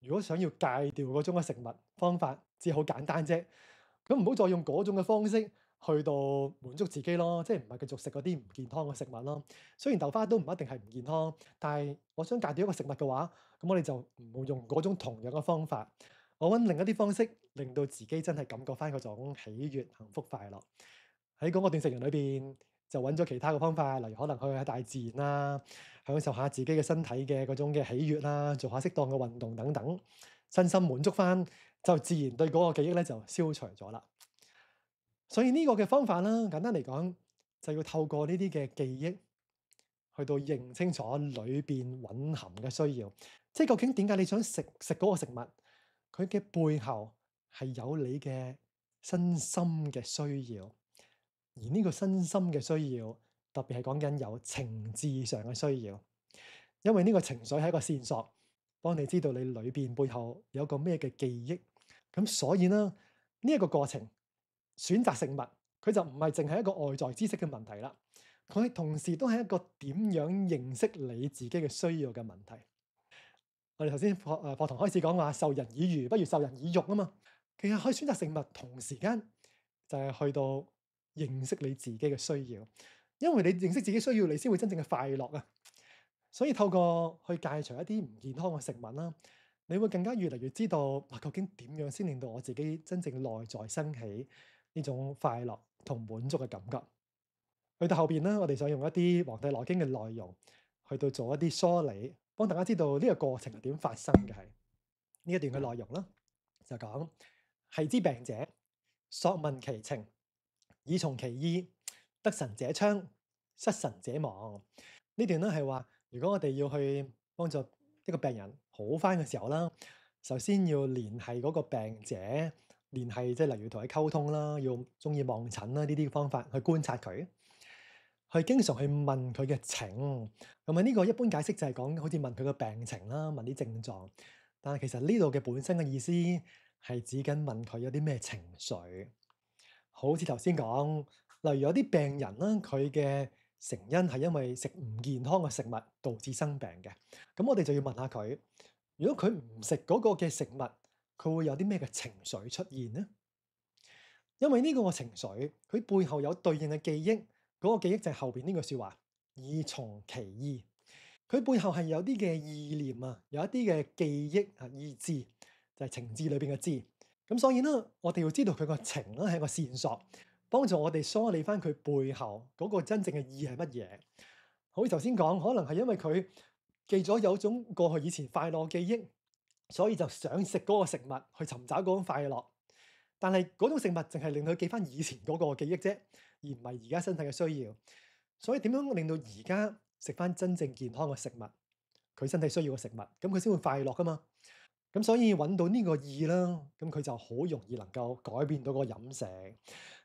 如果想要戒掉嗰種嘅食物，方法只係好簡單啫。咁唔好再用嗰種嘅方式去到滿足自己咯，即係唔係繼續食嗰啲唔健康嘅食物咯。雖然豆花都唔一定係唔健康，但係我想戒掉一個食物嘅話，咁我哋就唔好用嗰種同樣嘅方法。我揾另一啲方式，令到自己真係感覺翻嗰種喜悅、幸福、快樂。喺嗰個斷食營裏邊，就揾咗其他嘅方法，例如可能去下大自然啦，享受下自己嘅身體嘅嗰種嘅喜悅啦，做下適當嘅運動等等，身心滿足翻，就自然對嗰個記憶咧就消除咗啦。所以呢個嘅方法啦，簡單嚟講，就要透過呢啲嘅記憶，去到認清楚裏邊蘊含嘅需要，即係究竟點解你想食嗰個食物，佢嘅背後係有你嘅身心嘅需要。而呢個身心嘅需要，特別係講緊有情志上嘅需要，因為呢個情緒係一個線索，幫你知道你裏邊背後有個咩嘅記憶。咁所以呢，呢一個過程選擇食物，佢就唔係淨係一個外在知識嘅問題啦，佢同時都係一個點樣認識你自己嘅需要嘅問題。我哋頭先課堂開始講話授人以魚不如授人以漁啊嘛，其實可以選擇食物，同時間就係去到認識你自己嘅需要，因為你認識自己需要，你先會真正嘅快樂啊！所以透過去戒除一啲唔健康嘅食物啦，你會更加越嚟越知道究竟點樣先令到我自己真正內在升起呢種快樂同滿足嘅感覺。去到後邊咧，我哋想用一啲《黃帝內經》嘅內容去到做一啲梳理，幫大家知道呢個過程係點發生嘅。係呢一段嘅內容啦，就講係之病者，索問其情，以從其意，得神者昌，失神者亡。呢段咧係話，如果我哋要去幫助一個病人好翻嘅時候啦，首先要聯繫嗰個病者，聯繫即係例如同佢溝通啦，要中意望診啦，呢啲方法去觀察佢。去經常去問佢嘅情，咁啊呢個一般解釋就係講好似問佢嘅病情啦，問啲症狀。但係其實呢度嘅本身嘅意思係指緊問佢有啲咩情緒。好似頭先講，例如有啲病人啦，佢嘅成因係因為食唔健康嘅食物導致生病嘅。咁我哋就要問下佢，如果佢唔食嗰個嘅食物，佢會有啲咩嘅情緒出現呢？因為呢個情緒，佢背後有對應嘅記憶。嗰個記憶就係後邊呢句説話，以從其意。佢背後係有啲嘅意念啊，有一啲嘅記憶啊，意志就係情志裏邊嘅志。咁所以呢，我哋要知道佢個情咧係一個線索，幫助我哋梳理翻佢背後嗰個真正嘅意係乜嘢。好似頭先講，可能係因為佢記咗有種過去以前快樂嘅記憶，所以就想食嗰個食物去尋找嗰種快樂。但係嗰種食物淨係令佢記翻以前嗰個記憶啫，而唔係而家身體嘅需要。所以點樣令到而家食翻真正健康嘅食物，佢身體需要嘅食物，咁佢先會快樂噶嘛？咁所以揾到呢個意啦，咁佢就好容易能夠改變到個飲食。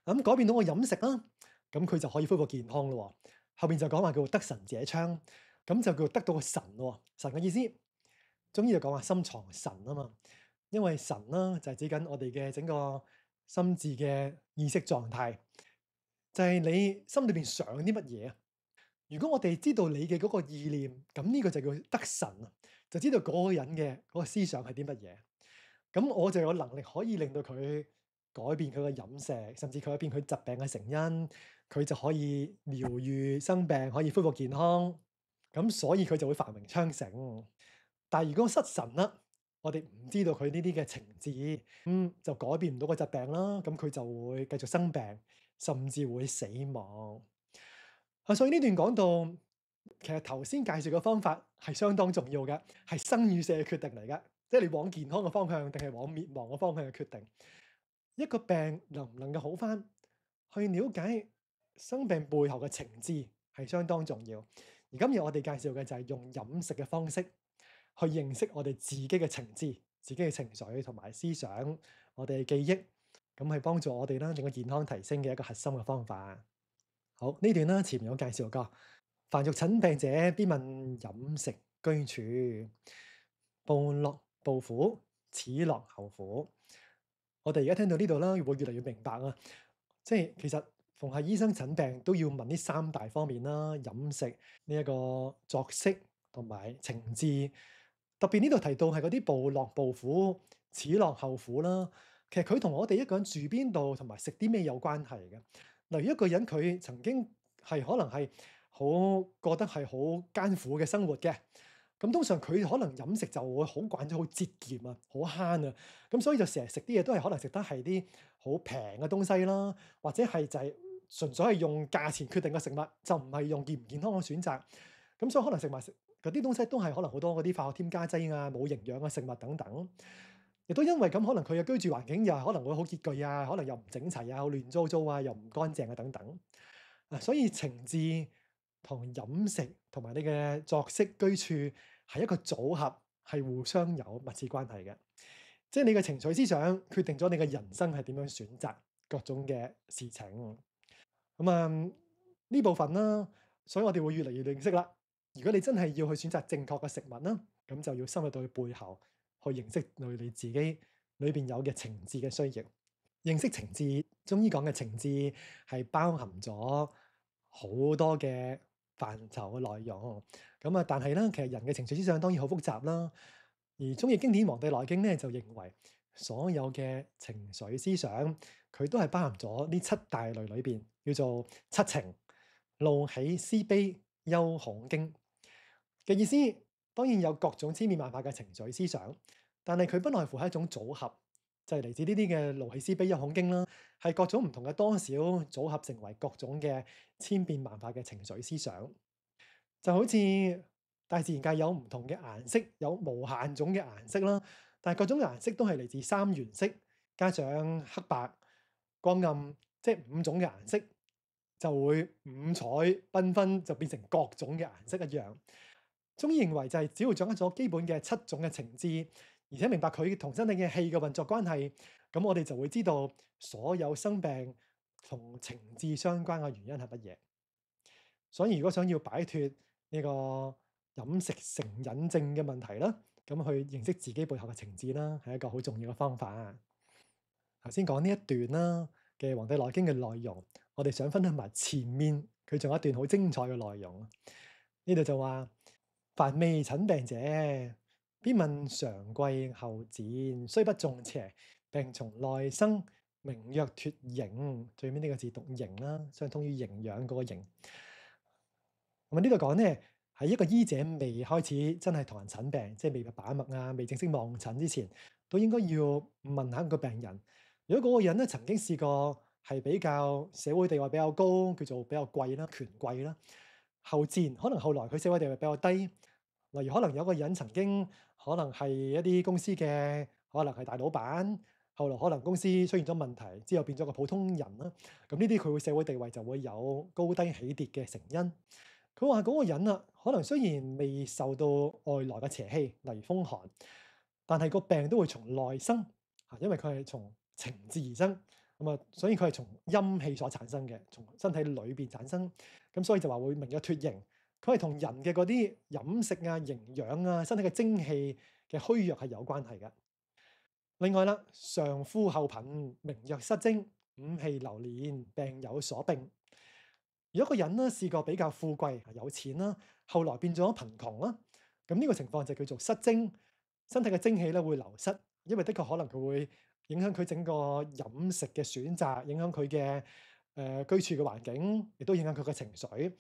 咁改變到個飲食啦，咁佢就可以恢復健康咯。後邊就講話叫得神者昌，咁就叫得到個神咯。神嘅意思，中醫就講話心藏神啊嘛。因為神啦，就係指緊我哋嘅整個心智嘅意識狀態，就係你心裏邊想啲乜嘢啊？如果我哋知道你嘅嗰個意念，咁呢個就叫得神啊，就知道嗰個人嘅嗰個思想係啲乜嘢。咁我就有能力可以令到佢改變佢嘅飲食，甚至改變佢疾病嘅成因，佢就可以療愈生病，可以恢復健康。咁所以佢就會發明昌盛。但係如果失神啦，我哋唔知道佢呢啲嘅情志，就改變唔到個疾病啦，咁佢就會繼續生病，甚至會死亡。所以呢段講到，其實頭先介紹嘅方法係相當重要嘅，係生與死嘅決定嚟嘅，即係你往健康嘅方向定係往滅亡嘅方向嘅決定。一個病能唔能夠好返，去了解生病背後嘅情志係相當重要。而今日我哋介紹嘅就係用飲食嘅方式去認識我哋自己嘅情志、自己嘅情緒同埋思想、我哋嘅記憶，咁係幫助我哋啦，令個健康提升嘅一個核心嘅方法。好，呢段啦，前面有介紹過，凡欲診病者，必問飲食居處，暴樂暴苦，此樂後苦。我哋而家聽到呢度啦，會越嚟越明白啊！即係其實逢係醫生診病都要問呢三大方面啦，飲食呢一個作息同埋情志。特別呢度提到係嗰啲暴樂暴苦，此樂後苦啦。其實佢同我哋一個人住邊度同埋食啲咩有關係嘅。例如一個人佢曾經係可能係好覺得係好艱苦嘅生活嘅。咁通常佢可能飲食就會好慣咗好節儉啊，好慳啊，咁所以就成日食啲嘢都係可能食得係啲好平嘅東西啦，或者係就係純粹係用價錢決定嘅食物，就唔係用健唔健康嘅選擇。咁所以可能食埋嗰啲東西都係可能好多嗰啲化學添加劑啊、冇營養嘅食物等等。亦都因為咁，可能佢嘅居住環境又係可能會好拮據啊，可能又唔整齊啊，好亂糟糟啊，又唔乾淨啊等等。所以情志同飲食同埋你嘅作息居處係一個組合，係互相有密切關係嘅。即係你嘅情緒思想決定咗你嘅人生係點樣選擇各種嘅事情。咁呢部分啦，所以我哋會越嚟越認識啦。如果你真係要去選擇正確嘅食物啦，咁就要深入到佢背後去認識到你自己裏邊有嘅情志嘅需要。認識情志，中醫講嘅情志係包含咗好多嘅範疇嘅內容。咁但係咧，其實人嘅情緒思想當然好複雜啦。而中醫經典《黃帝內經》咧就認為，所有嘅情緒思想，佢都係包含咗呢七大類裏邊，叫做七情：怒、喜、思、悲、憂、恐、驚嘅意思。當然有各種千變萬化嘅情緒思想，但係佢不外乎係一種組合。就係嚟自呢啲嘅怒氣思悲憂恐驚啦，係各種唔同嘅多少組合成為各種嘅千變萬化嘅情緒思想。就好似大自然界有唔同嘅顏色，有無限種嘅顏色啦，但係各種顏色都係嚟自三原色，加上黑白、光暗，即係五種嘅顏色，就會五彩繽紛，就變成各種嘅顏色一樣。中醫認為就係只要掌握咗基本嘅七種嘅情志，而且明白佢同身體嘅氣嘅運作關係，咁我哋就會知道所有生病同情志相關嘅原因係乜嘢。所以如果想要擺脫呢個飲食成癮症嘅問題啦，咁去認識自己背後嘅情志啦，係一個好重要嘅方法。頭先講呢一段啦嘅《黃帝內經》嘅內容，我哋想分享埋前面佢仲有一段好精彩嘅內容。呢度就話：凡未診病者，必問常貴後賤，雖不中邪，病從內生，名曰脫營。最尾呢個字讀營啦，相通於營養嗰個營。咁呢度講咧，喺一個醫者未開始真係同人診病，即係未把脈啊，未正式望診之前，都應該要問下個病人。如果嗰個人咧曾經試過係比較社會地位比較高，叫做比較貴啦、權貴啦，後賤可能後來佢社會地位比較低。例如可能有個人曾經可能係一啲公司嘅，可能係大老闆，後來可能公司出現咗問題，之後變咗個普通人啦。咁呢啲佢會社會地位就會有高低起跌嘅成因。佢話嗰個人啊，可能雖然未受到外來嘅邪氣，例如風寒，但係個病都會從內生，因為佢係從情志而生，所以佢係從陰氣所產生嘅，從身體裏邊產生，咁所以就話會名曰脫營。佢係同人嘅嗰啲飲食啊、營養啊、身體嘅精氣嘅虛弱係有關係嘅。另外啦，上枯後貧，名曰失精，五氣流連，病有所並。如果一個人咧試過比較富貴、有錢啦，後來變咗貧窮啦，咁呢個情況就叫做失精，身體嘅精氣咧會流失，因為的確可能佢會影響佢整個飲食嘅選擇，影響佢嘅居住嘅環境，亦都影響佢嘅情緒。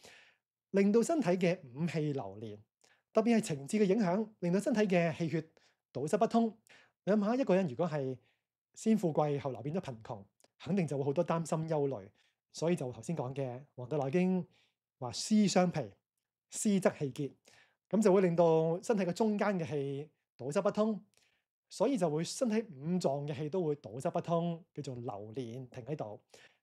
令到身體嘅五氣流連，特別係情志嘅影響，令到身體嘅氣血堵塞不通。你諗下，一個人如果係先富貴後來變咗貧窮，肯定就會好多擔心憂慮。所以就頭先講嘅《黃帝內經》話：思傷脾，思則氣結，咁就會令到身體嘅中間嘅氣堵塞不通，所以就會身體五臟嘅氣都會堵塞不通，叫做流連停喺度。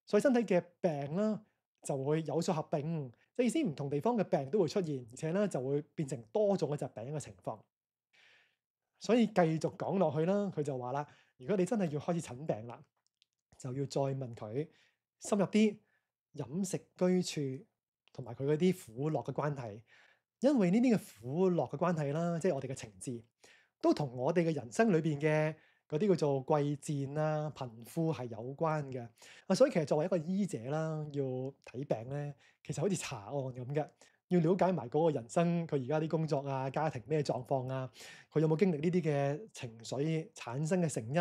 所以身體嘅病啦就會有所合併，即係意思唔同地方嘅病都會出現，而且咧就會變成多種嘅疾病嘅情況。所以繼續講落去啦，佢就話啦：如果你真係要開始診病啦，就要再問佢深入啲飲食居處同埋佢嗰啲苦樂嘅關係，因為呢啲嘅苦樂嘅關係啦，即係我哋嘅情志，都同我哋嘅人生裏邊嘅嗰啲叫做貴賤啊、貧富係有關嘅。所以其實作為一個醫者啦，要睇病咧，其實好似查案咁嘅。要了解埋嗰個人生，佢而家啲工作啊、家庭咩狀況啊，佢有冇經歷呢啲嘅情緒產生嘅成因？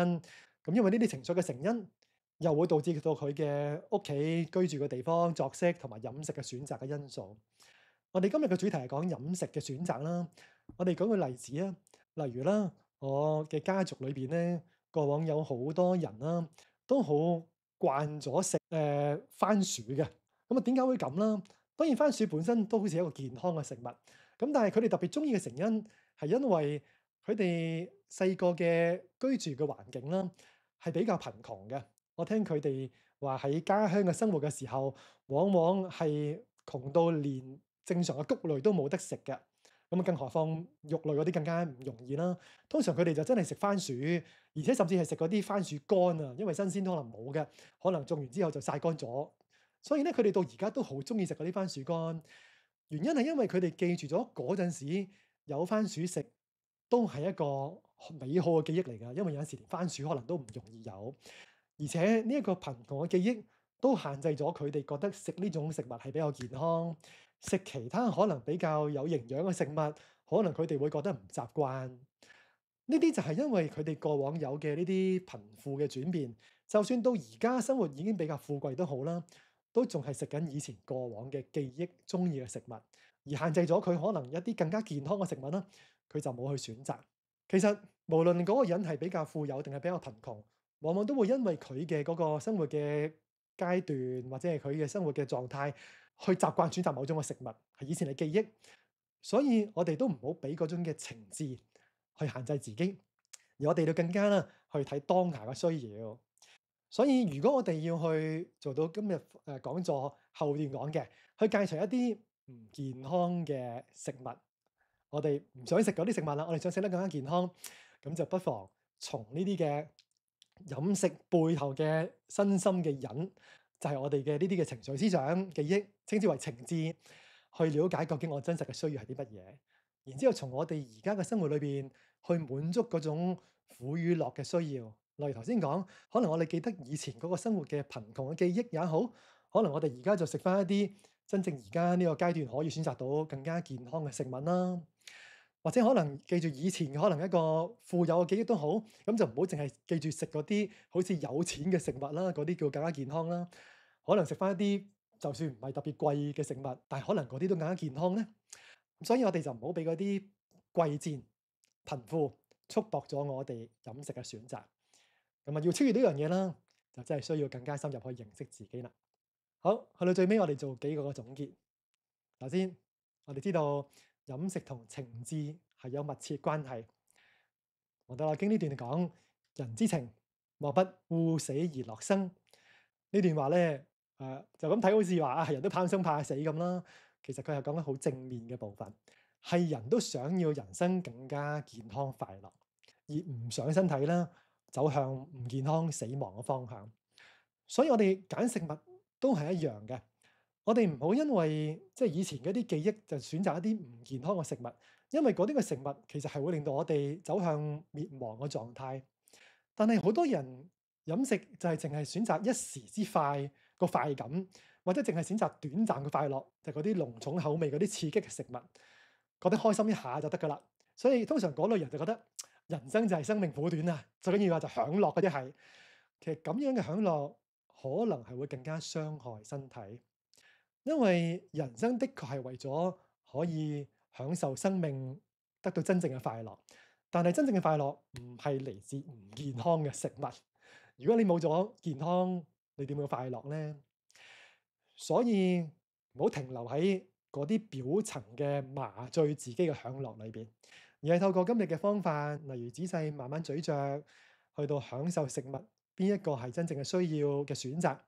咁因為呢啲情緒嘅成因，又會導致到佢嘅屋企居住嘅地方、作息同埋飲食嘅選擇嘅因素。我哋今日嘅主題係講飲食嘅選擇啦。我哋講個例子啊，例如啦，我嘅家族裏邊咧，過往有好多人啦，都好慣咗食番薯嘅。咁啊，點解會咁啦？當然番薯本身都好似一個健康嘅食物，咁但係佢哋特別中意嘅成因係因為佢哋細個嘅居住嘅環境啦，係比較貧窮嘅。我聽佢哋話喺家鄉嘅生活嘅時候，往往係窮到連正常嘅穀類都冇得食嘅。咁啊，更何況肉類嗰啲更加唔容易啦。通常佢哋就真係食番薯，而且甚至係食嗰啲番薯乾啊，因為新鮮都可能冇嘅，可能種完之後就曬乾咗。所以咧，佢哋到而家都好中意食嗰啲番薯乾，原因係因為佢哋記住咗嗰陣時有番薯食，都係一個美好嘅記憶嚟㗎。因為有陣時連番薯可能都唔容易有，而且呢一個貧窮嘅記憶都限制咗佢哋覺得食呢種食物係比較健康，食其他可能比較有營養嘅食物，可能佢哋會覺得唔習慣。呢啲就係因為佢哋過往有嘅呢啲貧富嘅轉變，就算到而家生活已經比較富貴都好啦。都仲係食緊以前過往嘅記憶中意嘅食物，而限制咗佢可能一啲更加健康嘅食物啦，佢就冇去選擇。其實無論嗰個人係比較富有定係比較貧窮，往往都會因為佢嘅嗰個生活嘅階段或者係佢嘅生活嘅狀態，去習慣選擇某種嘅食物，係以前嘅記憶。所以我哋都唔好俾嗰種嘅情志去限制自己，而我哋要更加啦去睇當下嘅需要。所以如果我哋要去做到今日講座後段講嘅，去戒除一啲唔健康嘅食物，我哋唔想食嗰啲食物啦，我哋想食得更加健康，咁就不妨從呢啲嘅飲食背後嘅身心嘅癮，就係我哋嘅呢啲嘅情緒思想記憶，稱之為情志，去了解究竟我真實嘅需要係啲乜嘢，然之後從我哋而家嘅生活裏邊去滿足嗰種苦與樂嘅需要。例如頭先講，可能我哋記得以前嗰個生活嘅貧窮嘅記憶也好，可能我哋而家就食翻一啲真正而家呢個階段可以選擇到更加健康嘅食物啦。或者可能記住以前可能一個富有嘅記憶都好，咁就唔好淨係記住食嗰啲好似有錢嘅食物啦，嗰啲叫更加健康啦。可能食翻一啲就算唔係特別貴嘅食物，但係可能嗰啲都更加健康咧。所以我哋就唔好俾嗰啲貴賤貧富束縛咗我哋飲食嘅選擇。咁啊，要超越呢樣嘢啦，就真係需要更加深入去認識自己啦。好，去到最尾，我哋做幾個嘅總結。首先，我哋知道飲食同情志係有密切關係。黃帝內經呢段講，人之情，莫不惡死而樂生。呢段話咧，就咁睇好似話啊，係人都貪生怕死咁啦。其實佢係講得好正面嘅部分，係人都想要人生更加健康快樂，而唔想身體啦走向唔健康死亡嘅方向。所以我哋揀食物都係一樣嘅。我哋唔好因為即係以前嗰啲記憶就選擇一啲唔健康嘅食物，因為嗰啲嘅食物其實係會令到我哋走向滅亡嘅狀態。但係好多人飲食就係淨係選擇一時之快個快感，或者淨係選擇短暫嘅快樂，就係嗰啲濃重口味嗰啲刺激嘅食物，覺得開心一下就得㗎啦。所以通常嗰類人就覺得人生就係生命苦短啊，最緊要話就享樂嗰啲係。其實咁樣嘅享樂可能係會更加傷害身體。因為人生的確係為咗可以享受生命，得到真正嘅快樂。但係真正嘅快樂唔係嚟自唔健康嘅食物。如果你冇咗健康，你點會快樂呢？所以唔好停留喺嗰啲表層嘅麻醉自己嘅享樂裏邊，而係透過今日嘅方法，例如仔細慢慢咀嚼，去到享受食物，邊一個係真正嘅需要嘅選擇。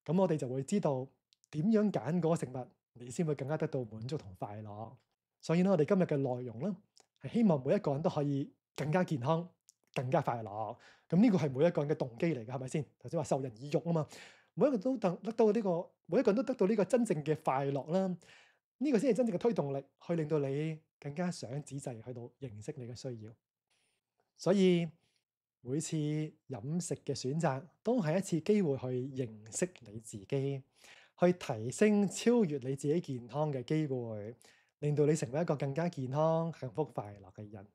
咁我哋就會知道點樣揀嗰個食物，你先會更加得到滿足同快樂。所以咧，我哋今日嘅內容咧，係希望每一個人都可以更加健康、更加快樂。咁呢個係每一個人嘅動機嚟嘅，係咪先？頭先話授人以漁啊嘛，每一個都得到呢個，每一個人都得到呢個真正嘅快樂啦。呢個先係真正嘅推動力，去令到你更加想仔細去到認識你嘅需要。所以每次飲食嘅選擇都係一次機會去認識你自己，去提升超越你自己健康嘅機會，令到你成為一個更加健康、幸福、快樂嘅人。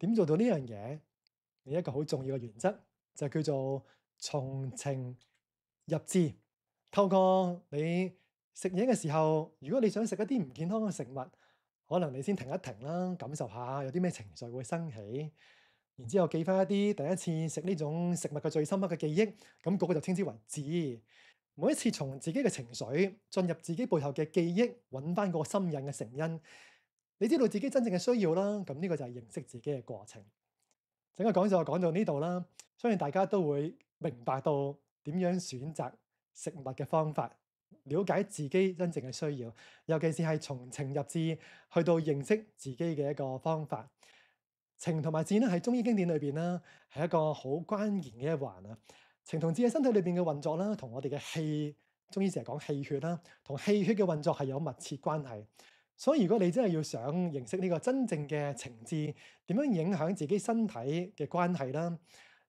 點做到呢樣嘢？有一個好重要嘅原則，就叫做從情入智。透過你食嘢嘅時候，如果你想食一啲唔健康嘅食物，可能你先停一停啦，感受下有啲咩情緒會生起，然之後記翻一啲第一次食呢種食物嘅最深刻嘅記憶，咁嗰個就稱之為智。每一次從自己嘅情緒進入自己背後嘅記憶，揾翻個心癮嘅成因，你知道自己真正嘅需要啦，咁呢個就係認識自己嘅過程。整個講座講到呢度啦，相信大家都會明白到點樣選擇食物嘅方法，了解自己真正嘅需要，尤其是係從情入智，去到認識自己嘅一個方法。情同埋智咧，喺中醫經典裏邊啦，係一個好關鍵嘅一環啊。情同智喺身體裏邊嘅運作啦，同我哋嘅氣，中醫成日講氣血啦，同氣血嘅運作係有密切關係。所以如果你真係要想認識呢個真正嘅情志點樣影響自己身體嘅關係啦，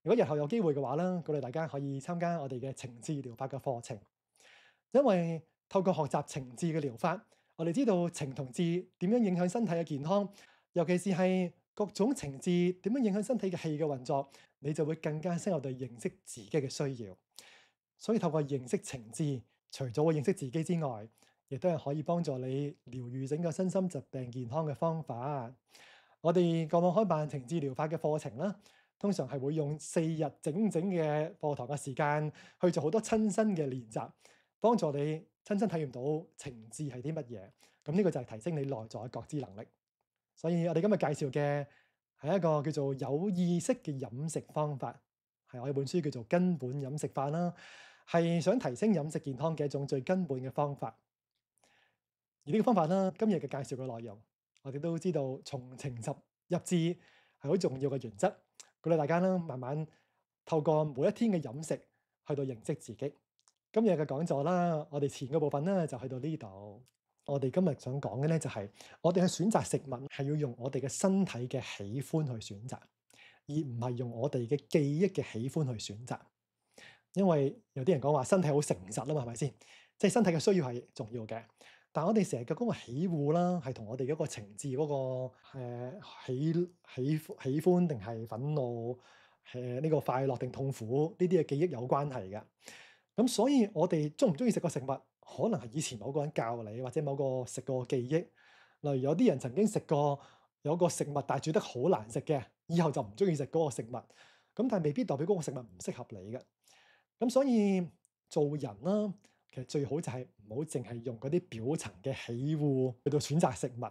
如果日後有機會嘅話啦，鼓勵大家可以參加我哋嘅情志療法嘅課程，因為透過學習情志嘅療法，我哋知道情同志點樣影響身體嘅健康，尤其是係各種情志點樣影響身體嘅氣嘅運作，你就會更加深入地認識自己嘅需要。所以透過認識情志，除咗會認識自己之外，亦都係可以幫助你療愈整個身心疾病健康嘅方法。我哋過往開辦情志療法嘅課程啦，通常係會用4日整整嘅課堂嘅時間去做好多親身嘅練習，幫助你親身體驗到情志係啲乜嘢。咁呢個就係提升你內在嘅覺知能力。所以我哋今日介紹嘅係一個叫做有意識嘅飲食方法，係我有本書叫做《根本飲食法》啦，係想提升飲食健康嘅一種最根本嘅方法。而呢個方法啦，今日嘅介紹嘅內容，我哋都知道從情入智係好重要嘅原則。鼓勵大家啦，慢慢透過每一天嘅飲食去到認識自己。今日嘅講座啦，我哋前個部分咧就去到呢度。我哋今日想講嘅咧就係，我哋去選擇食物係要用我哋嘅身體嘅喜歡去選擇，而唔係用我哋嘅記憶嘅喜歡去選擇。因為有啲人講話身體好誠實啊嘛，係咪先？即係身體嘅需要係重要嘅。但我哋成日嘅嗰個喜惡啦，係同我哋嗰個情志嗰個喜歡定係憤怒，呢個快樂定痛苦呢啲嘅記憶有關係嘅。咁所以我哋中唔中意食個食物，可能係以前某個人教你，或者某個食過嘅記憶。例如有啲人曾經食過有個食物，但係煮得好難食嘅，以後就唔中意食嗰個食物。咁但係未必代表嗰個食物唔適合你嘅。咁所以做人啦，其實最好就係唔好淨係用嗰啲表層嘅喜惡去到選擇食物。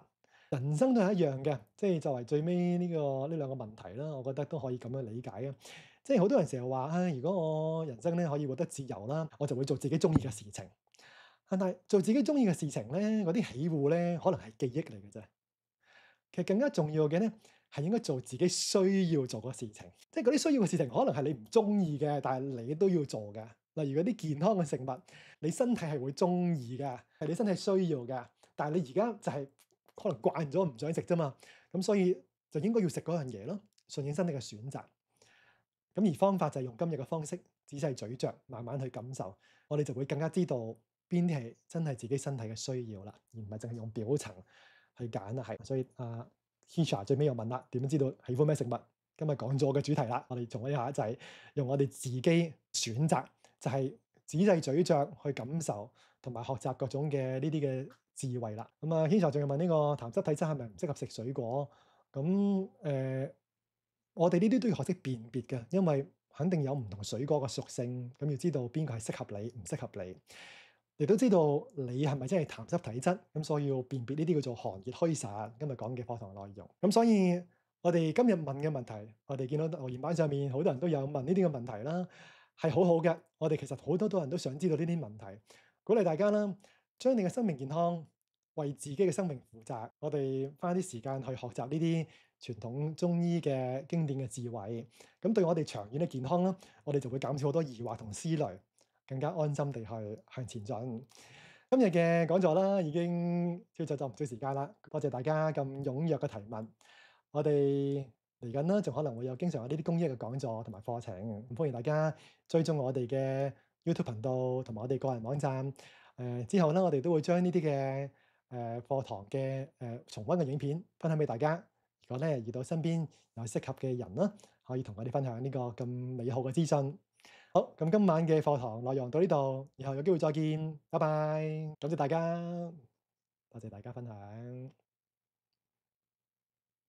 人生都係一樣嘅，即係作為最尾呢兩個問題啦，我覺得都可以咁樣理解啊。即係好多人成日話，唉，如果我人生咧可以獲得自由啦，我就會做自己中意嘅事情。但係做自己中意嘅事情咧，嗰啲喜惡咧，可能係記憶嚟嘅啫。其實更加重要嘅咧，係應該做自己需要做嘅事情。即係嗰啲需要嘅事情，可能係你唔中意嘅，但係你都要做嘅。例如嗰啲健康嘅食物，你身體係會中意嘅，係你身體需要嘅。但係你而家就係可能慣咗唔想食啫嘛，咁所以就應該要食嗰樣嘢咯，順應身體嘅選擇。咁而方法就係用今日嘅方式，仔細咀嚼，慢慢去感受，我哋就會更加知道邊啲係真係自己身體嘅需要啦，而唔係淨係用表層去揀啦。係，所以Keisha 最尾又問啦，點樣知道喜歡咩食物？今日講咗嘅主題啦，我哋重溫一下就係用我哋自己選擇，就係仔細咀嚼去感受同埋學習各種嘅呢啲嘅智慧啦。咁啊，軒 Sir 仲要問呢個痰濕體質係咪唔適合食水果？咁我哋呢啲都要學識辨別嘅，因為肯定有唔同水果嘅屬性，咁要知道邊個係適合你，唔適合你。亦都知道你係咪真係痰濕體質，咁所以要辨別呢啲叫做寒熱虛實。今日講嘅課堂內容，咁所以我哋今日問嘅問題，我哋見到留言板上面好多人都有問呢啲嘅問題啦，係好好嘅。我哋其實好多人都想知道呢啲問題，鼓勵大家啦，將你嘅生命健康為自己嘅生命負責。我哋花啲時間去學習呢啲傳統中醫嘅經典嘅智慧，咁對我哋長遠嘅健康啦，我哋就會減少好多疑惑同思慮，更加安心地去向前進。今日嘅講座啦，已經超咗唔少時間啦。多謝大家咁踴躍嘅提問。我哋嚟緊啦，仲可能會有經常有呢啲公益嘅講座同埋課程，咁歡迎大家追蹤我哋嘅 YouTube 頻道同埋我哋個人網站。之後咧，我哋都會將呢啲嘅課堂嘅重溫嘅影片分享俾大家。如果咧遇到身邊有適合嘅人啦，可以同我哋分享呢個咁美好嘅資訊。好，咁今晚嘅課堂內容到呢度，以後有機會再見，拜拜。感謝大家，多謝大家分享。